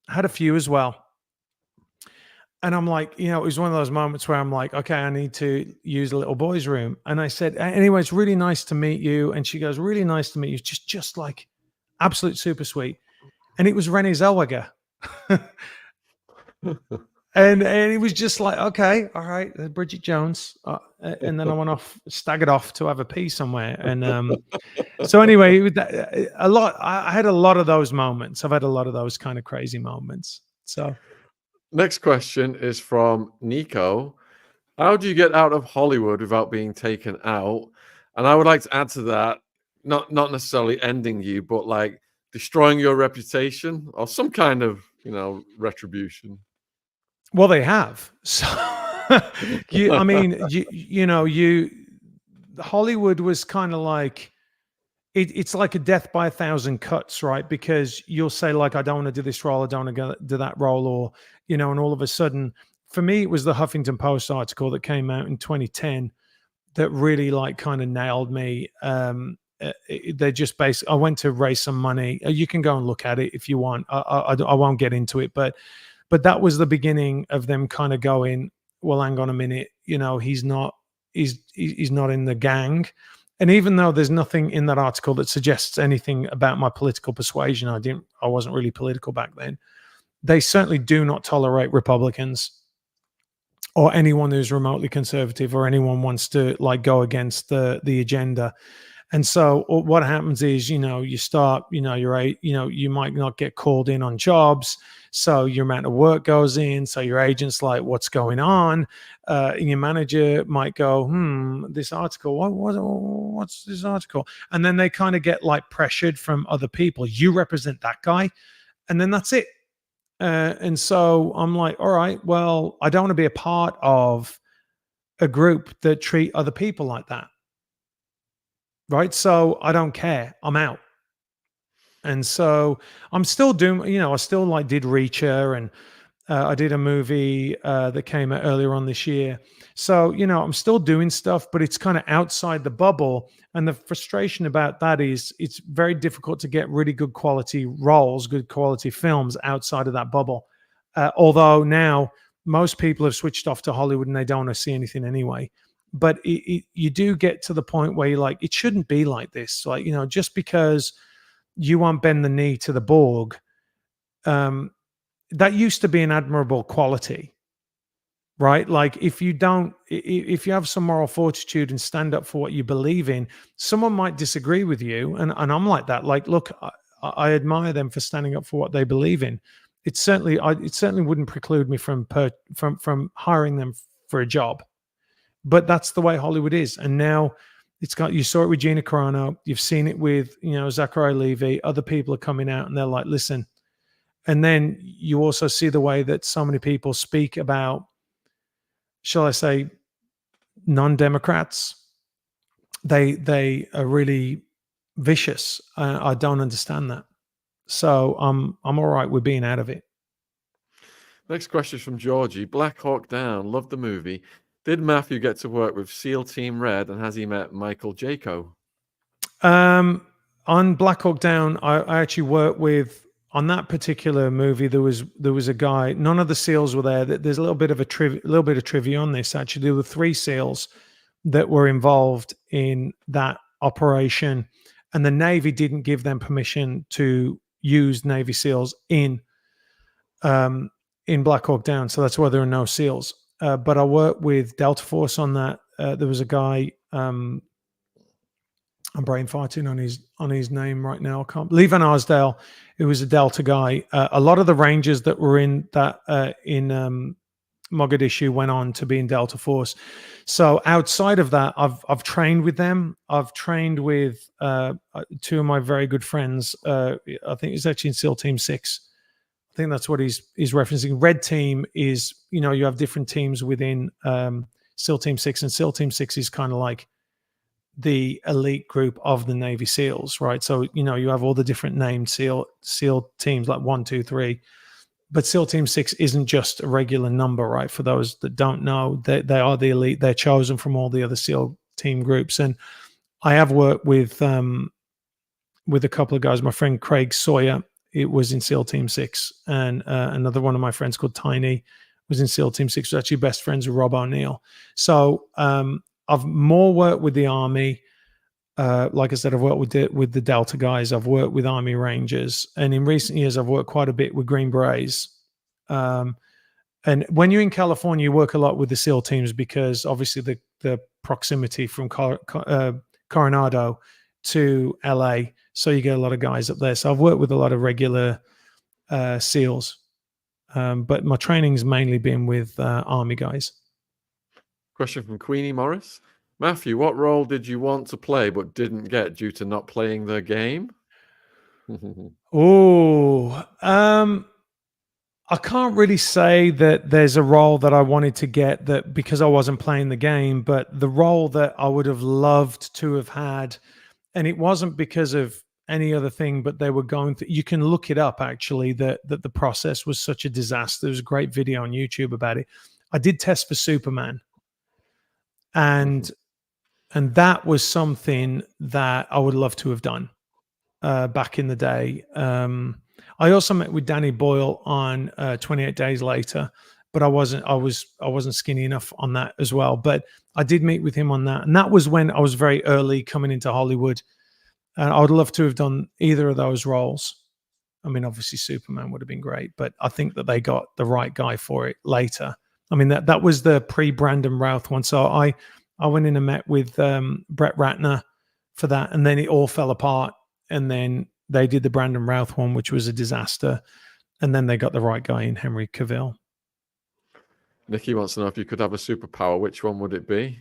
had a few as well. And I'm like, you know, it was one of those moments where I'm like, okay, I need to use the little boy's room. And I said, "Anyway, it's really nice to meet you." And she goes, "Really nice to meet you." Just like absolute super sweet. And it was Renée Zellweger. And it was just like, okay, all right, Bridget Jones. And then I went off, staggered off to have a pee somewhere. And so anyway, I had a lot of those moments. I've had a lot of those kind of crazy moments. So next question is from Nico. How do you get out of Hollywood without being taken out? And I would like to add to that, not necessarily ending you, but like destroying your reputation or some kind of, you know, retribution. Well, they have. So, Hollywood was kind of like, it's like a death by a thousand cuts, right? Because you'll say like, I don't want to do this role, I don't want to do that role, or and all of a sudden, for me, it was the Huffington Post article that came out in 2010 that really like kind of nailed me. They're just basically, I went to raise some money. You can go and look at it if you want. I won't get into it, but that was the beginning of them kind of going, well, hang on a minute, he's not in the gang. And even though there's nothing in that article that suggests anything about my political persuasion, I wasn't really political back then. They certainly do not tolerate Republicans or anyone who's remotely conservative or anyone wants to like go against the agenda. And so what happens is, you start, you might not get called in on jobs. So your amount of work goes in. So your agent's like, what's going on? And your manager might go, this article, what's this article? And then they kind of get like pressured from other people. You represent that guy. And then that's it. And so I'm like, all right, well, I don't want to be a part of a group that treat other people like that. Right. So I don't care. I'm out. And so I'm still doing, I still like did Reacher, and I did a movie that came out earlier on this year. So, I'm still doing stuff, but it's kind of outside the bubble. And the frustration about that is it's very difficult to get really good quality roles, good quality films outside of that bubble. Although now most people have switched off to Hollywood and they don't want to see anything anyway. But you do get to the point where you're like, it shouldn't be like this. Like, just because you won't bend the knee to the Borg, that used to be an admirable quality, right? Like if you have some moral fortitude and stand up for what you believe in, someone might disagree with you. And I'm like that. Like, look, I admire them for standing up for what they believe in. It certainly wouldn't preclude me from hiring them for a job. But that's the way Hollywood is. And now you saw it with Gina Carano. You've seen it with, Zachary Levi. Other people are coming out and they're like, listen. And then you also see the way that so many people speak about, shall I say, non-Democrats. They are really vicious. I don't understand that. So I'm all right with being out of it. Next question is from Georgie. Black Hawk Down. Loved the movie. Did Matthew get to work with SEAL Team Red, and has he met Michael Jaco? On Black Hawk Down, I actually worked with, on that particular movie, there was a guy. None of the SEALs were there. There's a little bit of trivia on this. Actually, there were 3 SEALs that were involved in that operation, and the Navy didn't give them permission to use Navy SEALs in Black Hawk Down. So that's why there are no SEALs. But I worked with Delta Force on that. There was a guy, I'm brain farting on his name right now. I can't. Lee Van Arsdale, who was a Delta guy. A lot of the Rangers that were in that in Mogadishu went on to be in Delta Force. So outside of that, I've trained with them. I've trained with 2 of my very good friends. I think it's actually in SEAL Team 6. I think that's what he's referencing. Red Team is, you have different teams within SEAL Team 6, and SEAL Team 6 is kind of like the elite group of the Navy SEALs, right? So, you have all the different named SEAL teams like 1, 2, 3. But SEAL Team 6 isn't just a regular number, right? For those that don't know, they are the elite. They're chosen from all the other SEAL team groups. And I have worked with a couple of guys. My friend Craig Sawyer, it was in SEAL Team 6. And another one of my friends called Tiny was in SEAL Team 6, was actually best friends with Rob O'Neill. So I've more worked with the Army. Like I said, I've worked with the Delta guys. I've worked with Army Rangers. And in recent years, I've worked quite a bit with Green Berets. And when you're in California, you work a lot with the SEAL teams because obviously the proximity from Coronado to LA. So you get a lot of guys up there. So I've worked with a lot of regular SEALs. But my training's mainly been with Army guys. Question from Queenie Morris. Matthew, what role did you want to play but didn't get due to not playing the game? I can't really say that there's a role that I wanted to get that because I wasn't playing the game, but the role that I would have loved to have had, and it wasn't because of any other thing, but they were going through, you can look it up actually, that the process was such a disaster. There's a great video on YouTube about it. I did test for Superman, and that was something that I would love to have done back in the day. I also met with Danny Boyle on 28 Days Later, but I wasn't skinny enough on that as well. But I did meet with him on that, and that was when I was very early coming into Hollywood. And I would love to have done either of those roles. I mean, obviously Superman would have been great, but I think that they got the right guy for it later. I mean, that was the pre-Brandon Routh one. So I went in and met with Brett Ratner for that, and then it all fell apart. And then they did the Brandon Routh one, which was a disaster. And then they got the right guy in Henry Cavill. Nikki wants to know, if you could have a superpower, which one would it be?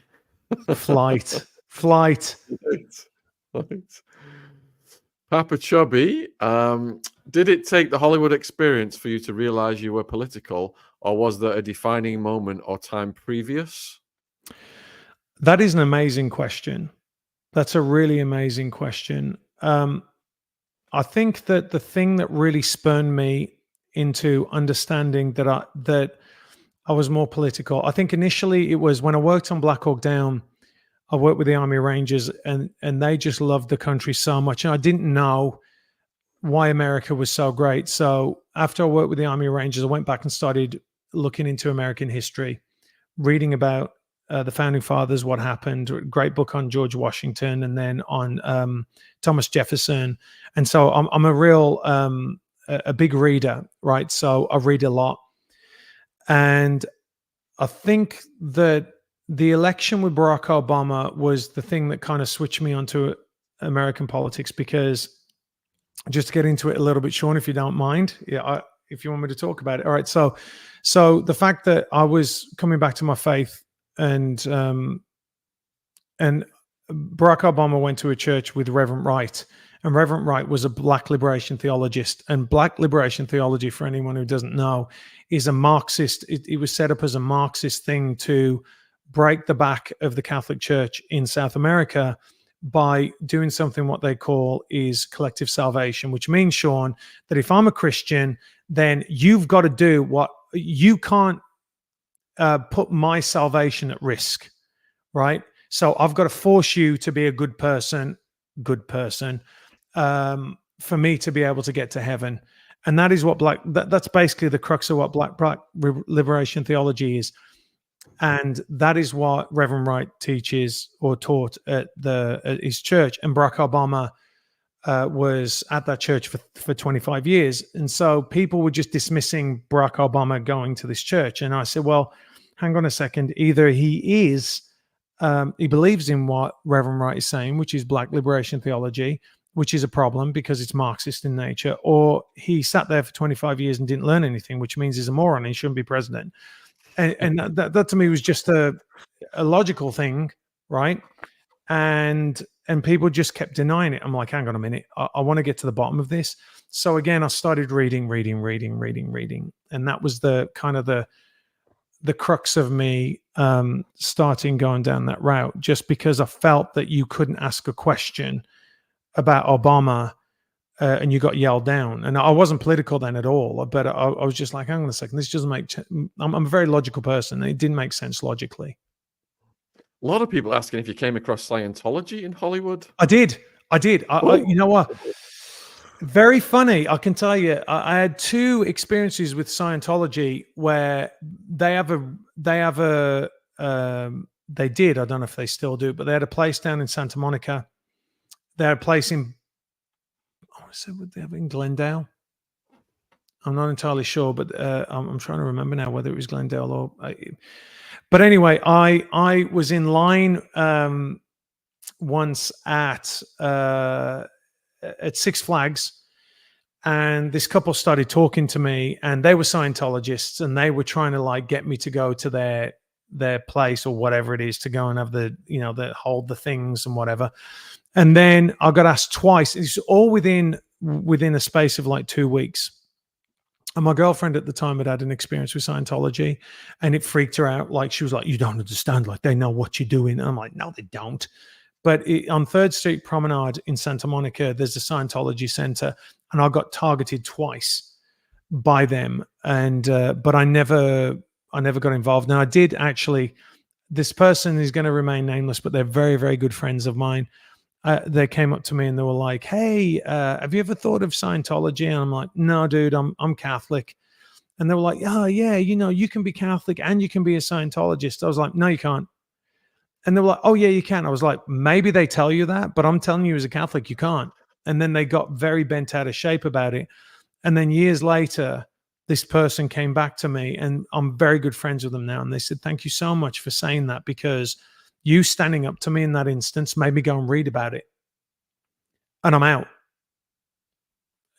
Flight. Right. Papa Chubby, did it take the Hollywood experience for you to realize you were political, or was there a defining moment or time previous? That is an amazing question. That's a really amazing question. I think that the thing that really spurned me into understanding that I was more political, I think initially it was when I worked on Black Hawk Down. I worked with the Army Rangers, and they just loved the country so much. And I didn't know why America was so great. So after I worked with the Army Rangers, I went back and started looking into American history, reading about the Founding Fathers, what happened, great book on George Washington, and then on Thomas Jefferson. And so I'm a real, a big reader, right? So I read a lot. And I think that the election with Barack Obama was the thing that kind of switched me onto American politics, because just to get into it a little bit, Sean, if you don't mind, if you want me to talk about it. All right. So the fact that I was coming back to my faith, and Barack Obama went to a church with Reverend Wright, and Reverend Wright was a Black liberation theologist. And Black liberation theology, for anyone who doesn't know, is a Marxist. It was set up as a Marxist thing to break the back of the Catholic Church in South America by doing something what they call is collective salvation, which means, Sean, that if I'm a Christian, then you've got to do what you can't put my salvation at risk, right? So I've got to force you to be a good person, for me to be able to get to heaven. And that is what that's basically the crux of what Black liberation theology is. And that is what Reverend Wright teaches or taught at his church. And Barack Obama was at that church for 25 years. And so people were just dismissing Barack Obama going to this church. And I said, well, hang on a second. Either he believes in what Reverend Wright is saying, which is Black liberation theology, which is a problem because it's Marxist in nature, or he sat there for 25 years and didn't learn anything, which means he's a moron and he shouldn't be president. And that to me was just a logical thing, right? And people just kept denying it. I'm like, hang on a minute, I want to get to the bottom of this. So again, I started reading, and that was the kind of the crux of me starting going down that route, just because I felt that you couldn't ask a question about Obama and you got yelled down. And I wasn't political then at all, but I was just like, hang on a second, this doesn't make I'm a very logical person, and it didn't make sense logically. A lot of people asking if you came across Scientology in Hollywood. I did. You know what? Very funny. I can tell you, I had two experiences with Scientology where they did, I don't know if they still do, but they had a place down in Santa Monica. They had a place in, would they have in Glendale? I'm not entirely sure, but I'm trying to remember now whether it was Glendale or. But anyway, I was in line once at Six Flags, and this couple started talking to me, and they were Scientologists, and they were trying to like get me to go to their place or whatever it is to go and have the hold the things and whatever. And then I got asked twice. It's all within a space of like 2 weeks. And my girlfriend at the time had an experience with Scientology, and it freaked her out. Like, she was like, you don't understand. Like, they know what you're doing. And I'm like, no, they don't. But on 3rd Street Promenade in Santa Monica, there's a Scientology center, and I got targeted twice by them, and but I never got involved. Now I did actually. This person is going to remain nameless, but they're very, very good friends of mine. They came up to me and they were like, "Hey, have you ever thought of Scientology?" And I'm like, "No, dude, I'm Catholic." And they were like, "Oh, yeah, you can be Catholic and you can be a Scientologist." I was like, "No, you can't." And they were like, "Oh, yeah, you can." I was like, "Maybe they tell you that, but I'm telling you as a Catholic, you can't." And then they got very bent out of shape about it. And then years later, this person came back to me, and I'm very good friends with them now. And they said, "Thank you so much for saying that, because you standing up to me in that instance made me go and read about it. And I'm out."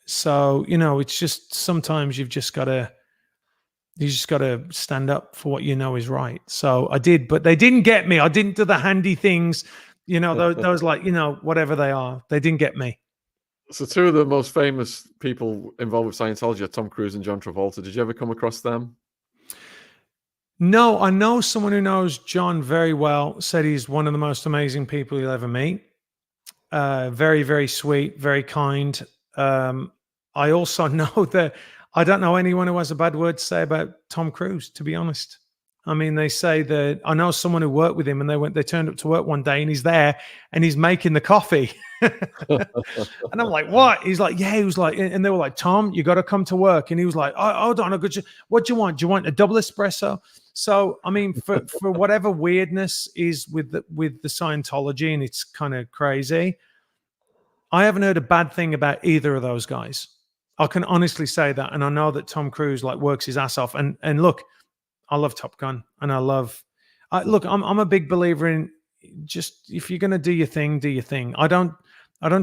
So, it's just sometimes you just got to stand up for what you know is right. So I did, but they didn't get me. I didn't do the handy things, those like, whatever they are. They didn't get me. So 2 of the most famous people involved with Scientology are Tom Cruise and John Travolta. Did you ever come across them? No, I know someone who knows John very well, said he's one of the most amazing people you'll ever meet. Very, very sweet, very kind. I also know that I don't know anyone who has a bad word to say about Tom Cruise, to be honest. I mean, they say that I know someone who worked with him, and they turned up to work one day and he's there and he's making the coffee. And I'm like, "What?" He's like, "Yeah." He was like, and they were like, "Tom, you got to come to work." And he was like, "Oh, hold on, what do you want? Do you want a double espresso?" So, I mean, for whatever weirdness is with the Scientology, and it's kind of crazy, I haven't heard a bad thing about either of those guys. I can honestly say that. And I know that Tom Cruise like works his ass off. And look, I love Top Gun, and look, I'm a big believer in, just, if you're going to do your thing, do your thing. I don't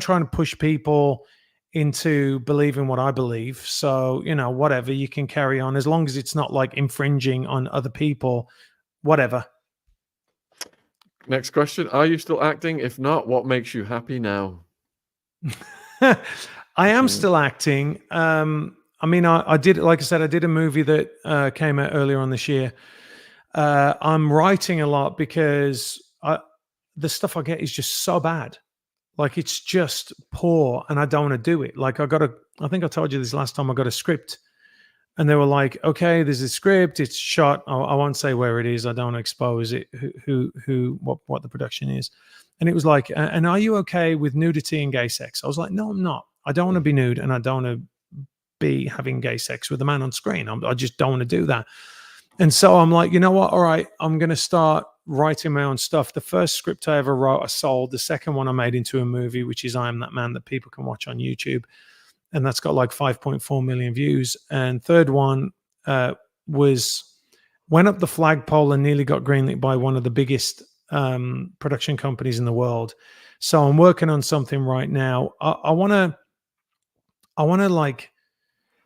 try and push people into believing what I believe. So, whatever, you can carry on as long as it's not like infringing on other people, whatever. Next question. Are you still acting? If not, what makes you happy now? I am still acting. I mean, I did, like I said, I did a movie that came out earlier on this year. I'm writing a lot because the stuff I get is just so bad. Like, it's just poor, and I don't want to do it. Like, I think I told you this last time, I got a script, and they were like, "Okay, there's a script, it's shot." I won't say where it is. I don't want to expose it, what the production is. And it was like, "And are you okay with nudity and gay sex?" I was like, "No, I'm not. I don't want to be nude, and I don't want to be having gay sex with a man on screen. I just don't want to do that." And so I'm like, you know what? All right, I'm going to start writing my own stuff. The first script I ever wrote, I sold. The second one I made into a movie, which is I Am That Man, that people can watch on YouTube. And that's got like 5.4 million views. And third one went up the flagpole and nearly got greenlit by one of the biggest production companies in the world. So I'm working on something right now. I want to like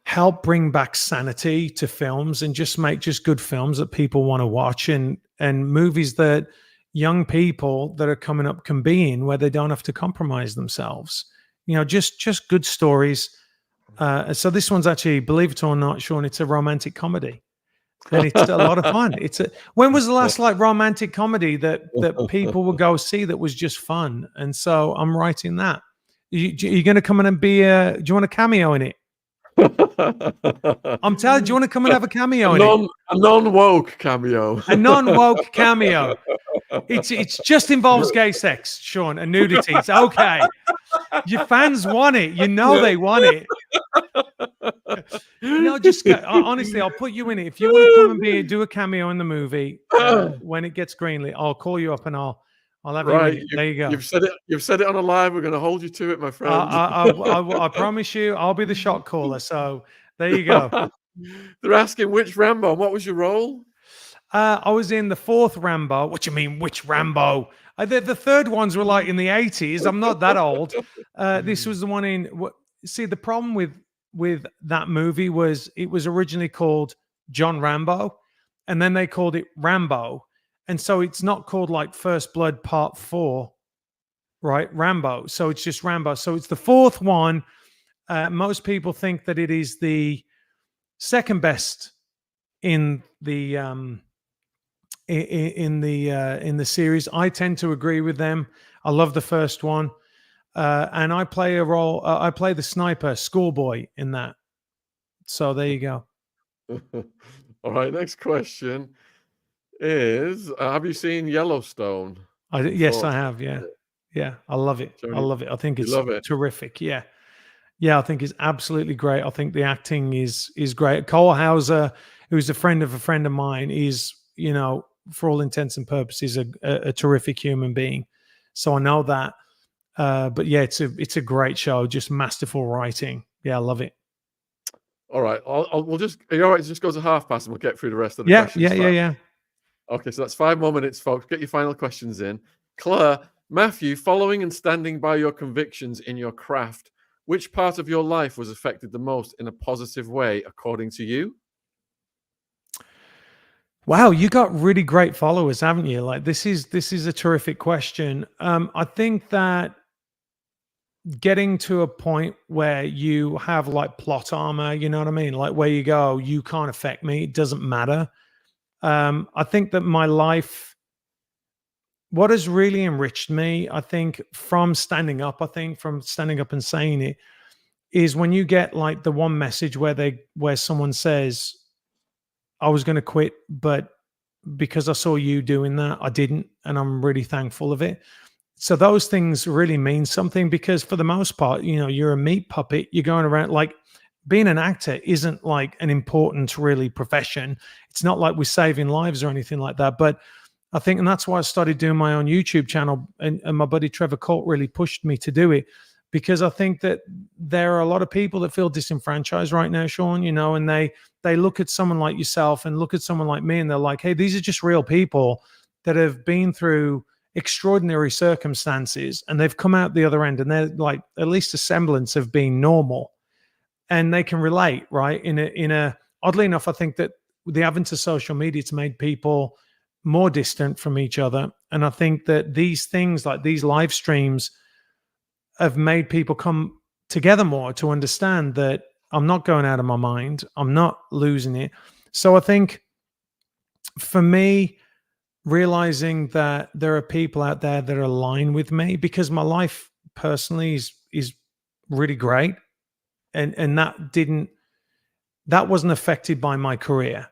help bring back sanity to films, and just make just good films that people want to watch, and movies that young people that are coming up can be in, where they don't have to compromise themselves. Just good stories. So this one's actually, believe it or not, Sean, it's a romantic comedy. And it's a lot of fun. When was the last like romantic comedy that people would go see that was just fun? And so I'm writing that. You're going to come in and be do you want a cameo in it? I'm telling you, do you want to come and have a cameo in it? A non-woke cameo. A non-woke cameo. It's just involves gay sex, Sean, and nudity. It's okay. Your fans want it. They want it. Just honestly, I'll put you in it. If you want to come and do a cameo in the movie, when it gets greenlit, I'll call you up and I'll have you in it. There you go. You've said it on a live. We're going to hold you to it, my friend. I promise you, I'll be the shot caller. So there you go. They're asking which Rambo. What was your role? I was in the fourth Rambo. What do you mean, which Rambo? The third ones were like in the 80s. I'm not that old. This was the one in. See, the problem with that movie was it was originally called John Rambo, and then they called it Rambo, and so it's not called like First Blood Part 4, right? Rambo. So it's just Rambo. So it's the fourth one. Most people think that it is the second best in the in the series. I tend to agree with them. I love the first one, and I play a role. I play the sniper, schoolboy in that. So there you go. All right, next question is: have you seen Yellowstone? Yes, I have. Yeah, yeah, I love it. I Johnny, love it. I think you it's love it. terrific. Yeah, yeah, I think it's absolutely great. I think the acting is great. Cole Hauser, who's a friend of mine, is, you know, for all intents and purposes, a terrific human being. So I know that. But yeah, it's a great show. Just masterful writing. Yeah, I love it. All right, we'll just. Are you all right? Just go to half past, and we'll get through the rest of the Yeah, questions. yeah. Okay, so that's 5 more minutes, folks. Get your final questions in. Claire, Matthew, following and standing by your convictions in your craft, which part of your life was affected the most in a positive way, according to you? Wow, you got really great followers, haven't you? Like this is a terrific question. I think that getting to a point where you have like plot armor, you know what I mean? Like where you go, you can't affect me. It doesn't matter. I think that my life, what has really enriched me, I think from standing up, and saying it, is when you get like the one message where someone says, I was going to quit, but because I saw you doing that, I didn't. And I'm really thankful of it. So those things really mean something, because for the most part, you know, you're a meat puppet. You're going around, like, being an actor isn't like an important really profession. It's not like we're saving lives or anything like that. But I think, and that's why I started doing my own YouTube channel, and my buddy Trevor Colt really pushed me to do it, because I think that there are a lot of people that feel disenfranchised right now, Sean, you know, and they look at someone like yourself and look at someone like me, and they're like, hey, these are just real people that have been through extraordinary circumstances, and they've come out the other end, and they're like at least a semblance of being normal, and they can relate, right? In a oddly enough, I think that the advent of social media, it's made people more distant from each other, and I think that these things like these live streams have made people come together more to understand that I'm not going out of my mind, I'm not losing it. So I think for me, realizing that there are people out there that are aligned with me, because my life personally is really great, and that wasn't affected by my career,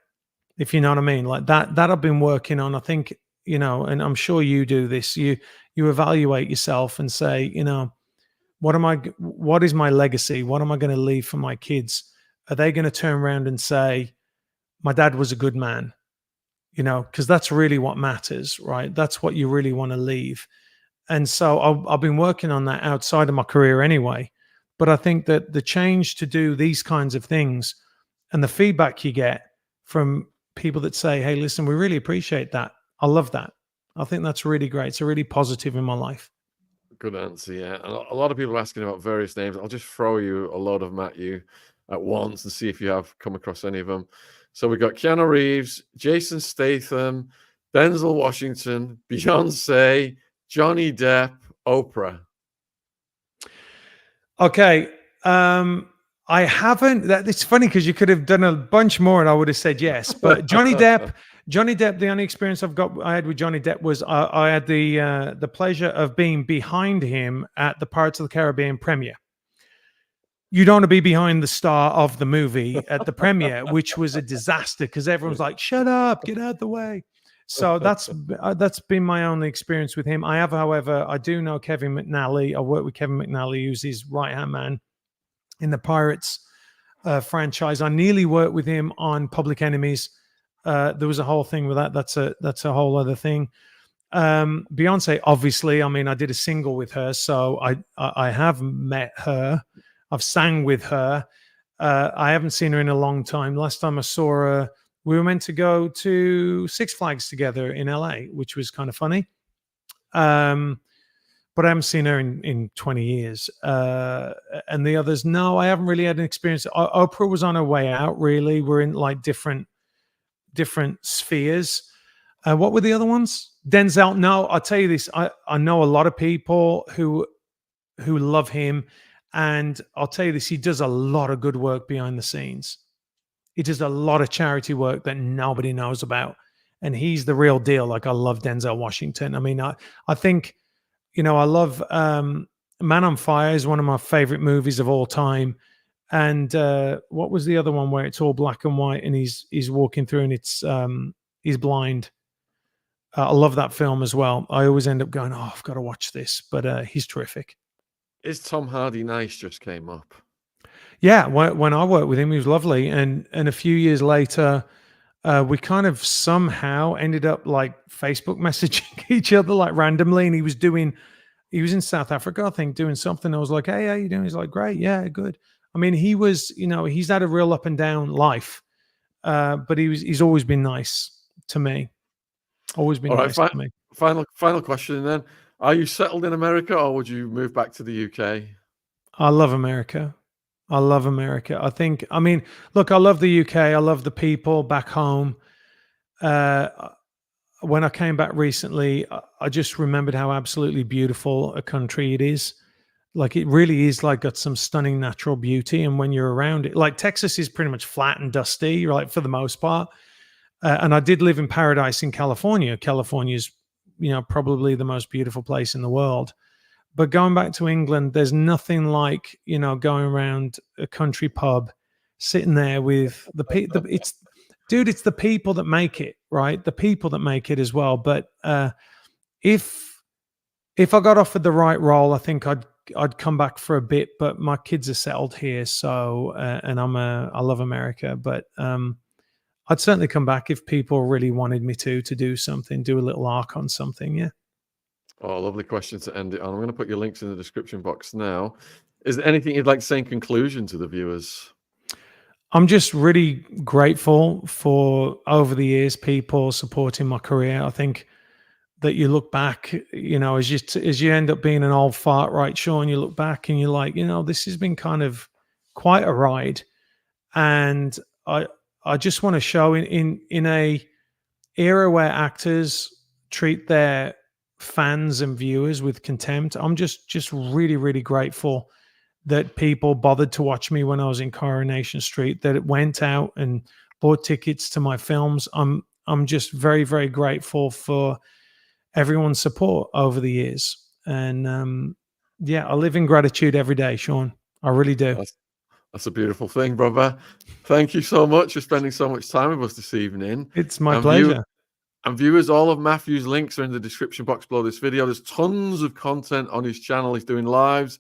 if you know what I mean. Like that I've been working on. I think, you know, and I'm sure you do this, you evaluate yourself and say, you know, what is my legacy? What am I going to leave for my kids? Are they going to turn around and say, my dad was a good man? You know, because that's really what matters, right? That's what you really want to leave. And so I've been working on that outside of my career anyway. But I think that the change to do these kinds of things, and the feedback you get from people that say, hey, listen, we really appreciate that. I love that. I think that's really great. It's a really positive in my life. Good answer, yeah. A lot of people are asking about various names. I'll just throw you a load of Matthew at once and see if you have come across any of them. So we've got Keanu Reeves, Jason Statham, Denzel Washington, Beyonce, Johnny Depp, Oprah. Okay. I haven't. It's funny because you could have done a bunch more and I would have said yes. But Johnny Depp, the only experience I had with Johnny Depp was I had the pleasure of being behind him at the Pirates of the Caribbean premiere. You don't want to be behind the star of the movie at the premiere, which was a disaster because everyone's like, "Shut up, get out the way." So that's been my only experience with him. I have, however, I do know Kevin McNally. I work with Kevin McNally, who's his right-hand man in the Pirates franchise. I nearly worked with him on Public Enemies. There was a whole thing with that. That's a whole other thing. Beyonce, obviously. I mean, I did a single with her, so I have met her. I've sang with her. I haven't seen her in a long time. Last time I saw her, we were meant to go to Six Flags together in LA, which was kind of funny. But I haven't seen her in 20 years. And the others, no, I haven't really had an experience. Oprah was on her way out, really. We're in like different spheres. What were the other ones? Denzel, no, I'll tell you this. I know a lot of people who love him. And I'll tell you this, he does a lot of good work behind the scenes. He does a lot of charity work that nobody knows about. and he's the real deal. Like, I love Denzel Washington. I mean, I think, you know, I love Man on Fire is one of my favorite movies of all time. And what was the other one where it's all black and white and he's walking through and it's he's blind? I love that film as well. I always end up going, oh, I've got to watch this, but he's terrific. Is Tom Hardy nice? Just came up. Yeah, when I worked with him, he was lovely. And a few years later, we kind of somehow ended up like Facebook messaging each other like randomly. And he was in South Africa, I think, doing something. I was like, hey, how you doing? He's like, great, yeah, good. I mean, he was, you know, he's had a real up and down life, but he's always been nice to me. Always been nice to me. Final question then. Are you settled in America or would you move back to the UK? I love America. I love America. I mean, look, I love the UK. I love the people back home. When I came back recently, I just remembered how absolutely beautiful a country it is. Like, it really is like got some stunning natural beauty. And when you're around it, like Texas is pretty much flat and dusty, like for the most part. And I did live in Paradise in California. California's, you know, probably the most beautiful place in the world. But going back to England, there's nothing like, you know, going around a country pub, sitting there with it's the people that make it, right? The people that make it as well. But if I got offered the right role, I think I'd come back for a bit. But my kids are settled here, so and I love America, but I'd certainly come back if people really wanted me to do something, do a little arc on something. Yeah. Oh, lovely question to end it on. I'm going to put your links in the description box now. Is there anything you'd like to say in conclusion to the viewers? I'm just really grateful for, over the years, people supporting my career. I think that you look back, you know, as you end up being an old fart, right, Sean, you look back and you're like, you know, this has been kind of quite a ride. And I just want to show in a era where actors treat their fans and viewers with contempt. I'm just really, really grateful that people bothered to watch me when I was in Coronation Street, that it went out and bought tickets to my films. I'm just very, very grateful for everyone's support over the years. And yeah, I live in gratitude every day, Sean. I really do. That's a beautiful thing, brother. Thank you so much for spending so much time with us this evening. It's my pleasure. And viewers, all of Matthew's links are in the description box below this video. There's tons of content on his channel. He's doing lives.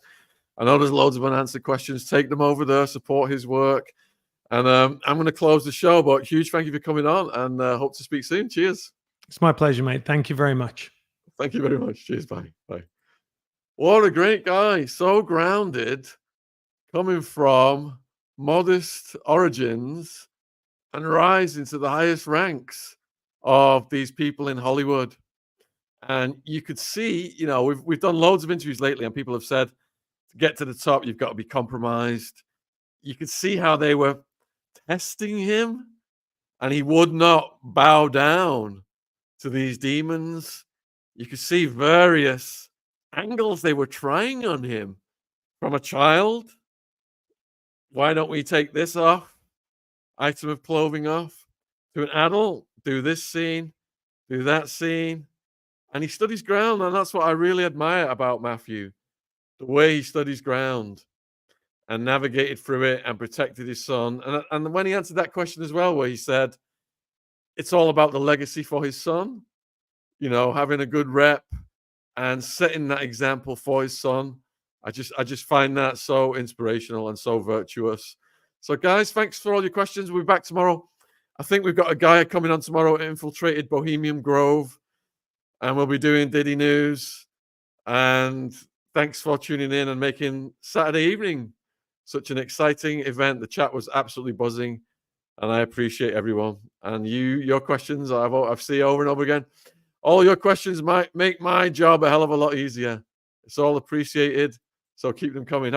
I know there's loads of unanswered questions. Take them over there, support his work. And I'm going to close the show, but huge thank you for coming on and hope to speak soon. Cheers. It's my pleasure, mate. Thank you very much. Thank you very much. Cheers. Bye. Bye. What a great guy. So grounded, coming from modest origins and rising to the highest ranks of these people in Hollywood. And you could see, you know, we've done loads of interviews lately and people have said, to get to the top, you've got to be compromised. You could see how they were testing him and he would not bow down to these demons. You could see various angles they were trying on him. From a child, why don't we take this off? Item of clothing off. To an adult, do this scene, do that scene. And he stood his ground, and that's what I really admire about Matthew. The way he stood his ground and navigated through it and protected his son. And when he answered that question as well, where he said, it's all about the legacy for his son, you know, having a good rep and setting that example for his son. I just find that so inspirational and so virtuous. So guys, thanks for all your questions. We'll be back tomorrow. I think we've got a guy coming on tomorrow, Infiltrated Bohemian Grove, and we'll be doing Diddy News. And thanks for tuning in and making Saturday evening such an exciting event. The chat was absolutely buzzing, and I appreciate everyone. And your questions, I've seen over and over again. All your questions might make my job a hell of a lot easier. It's all appreciated, so keep them coming.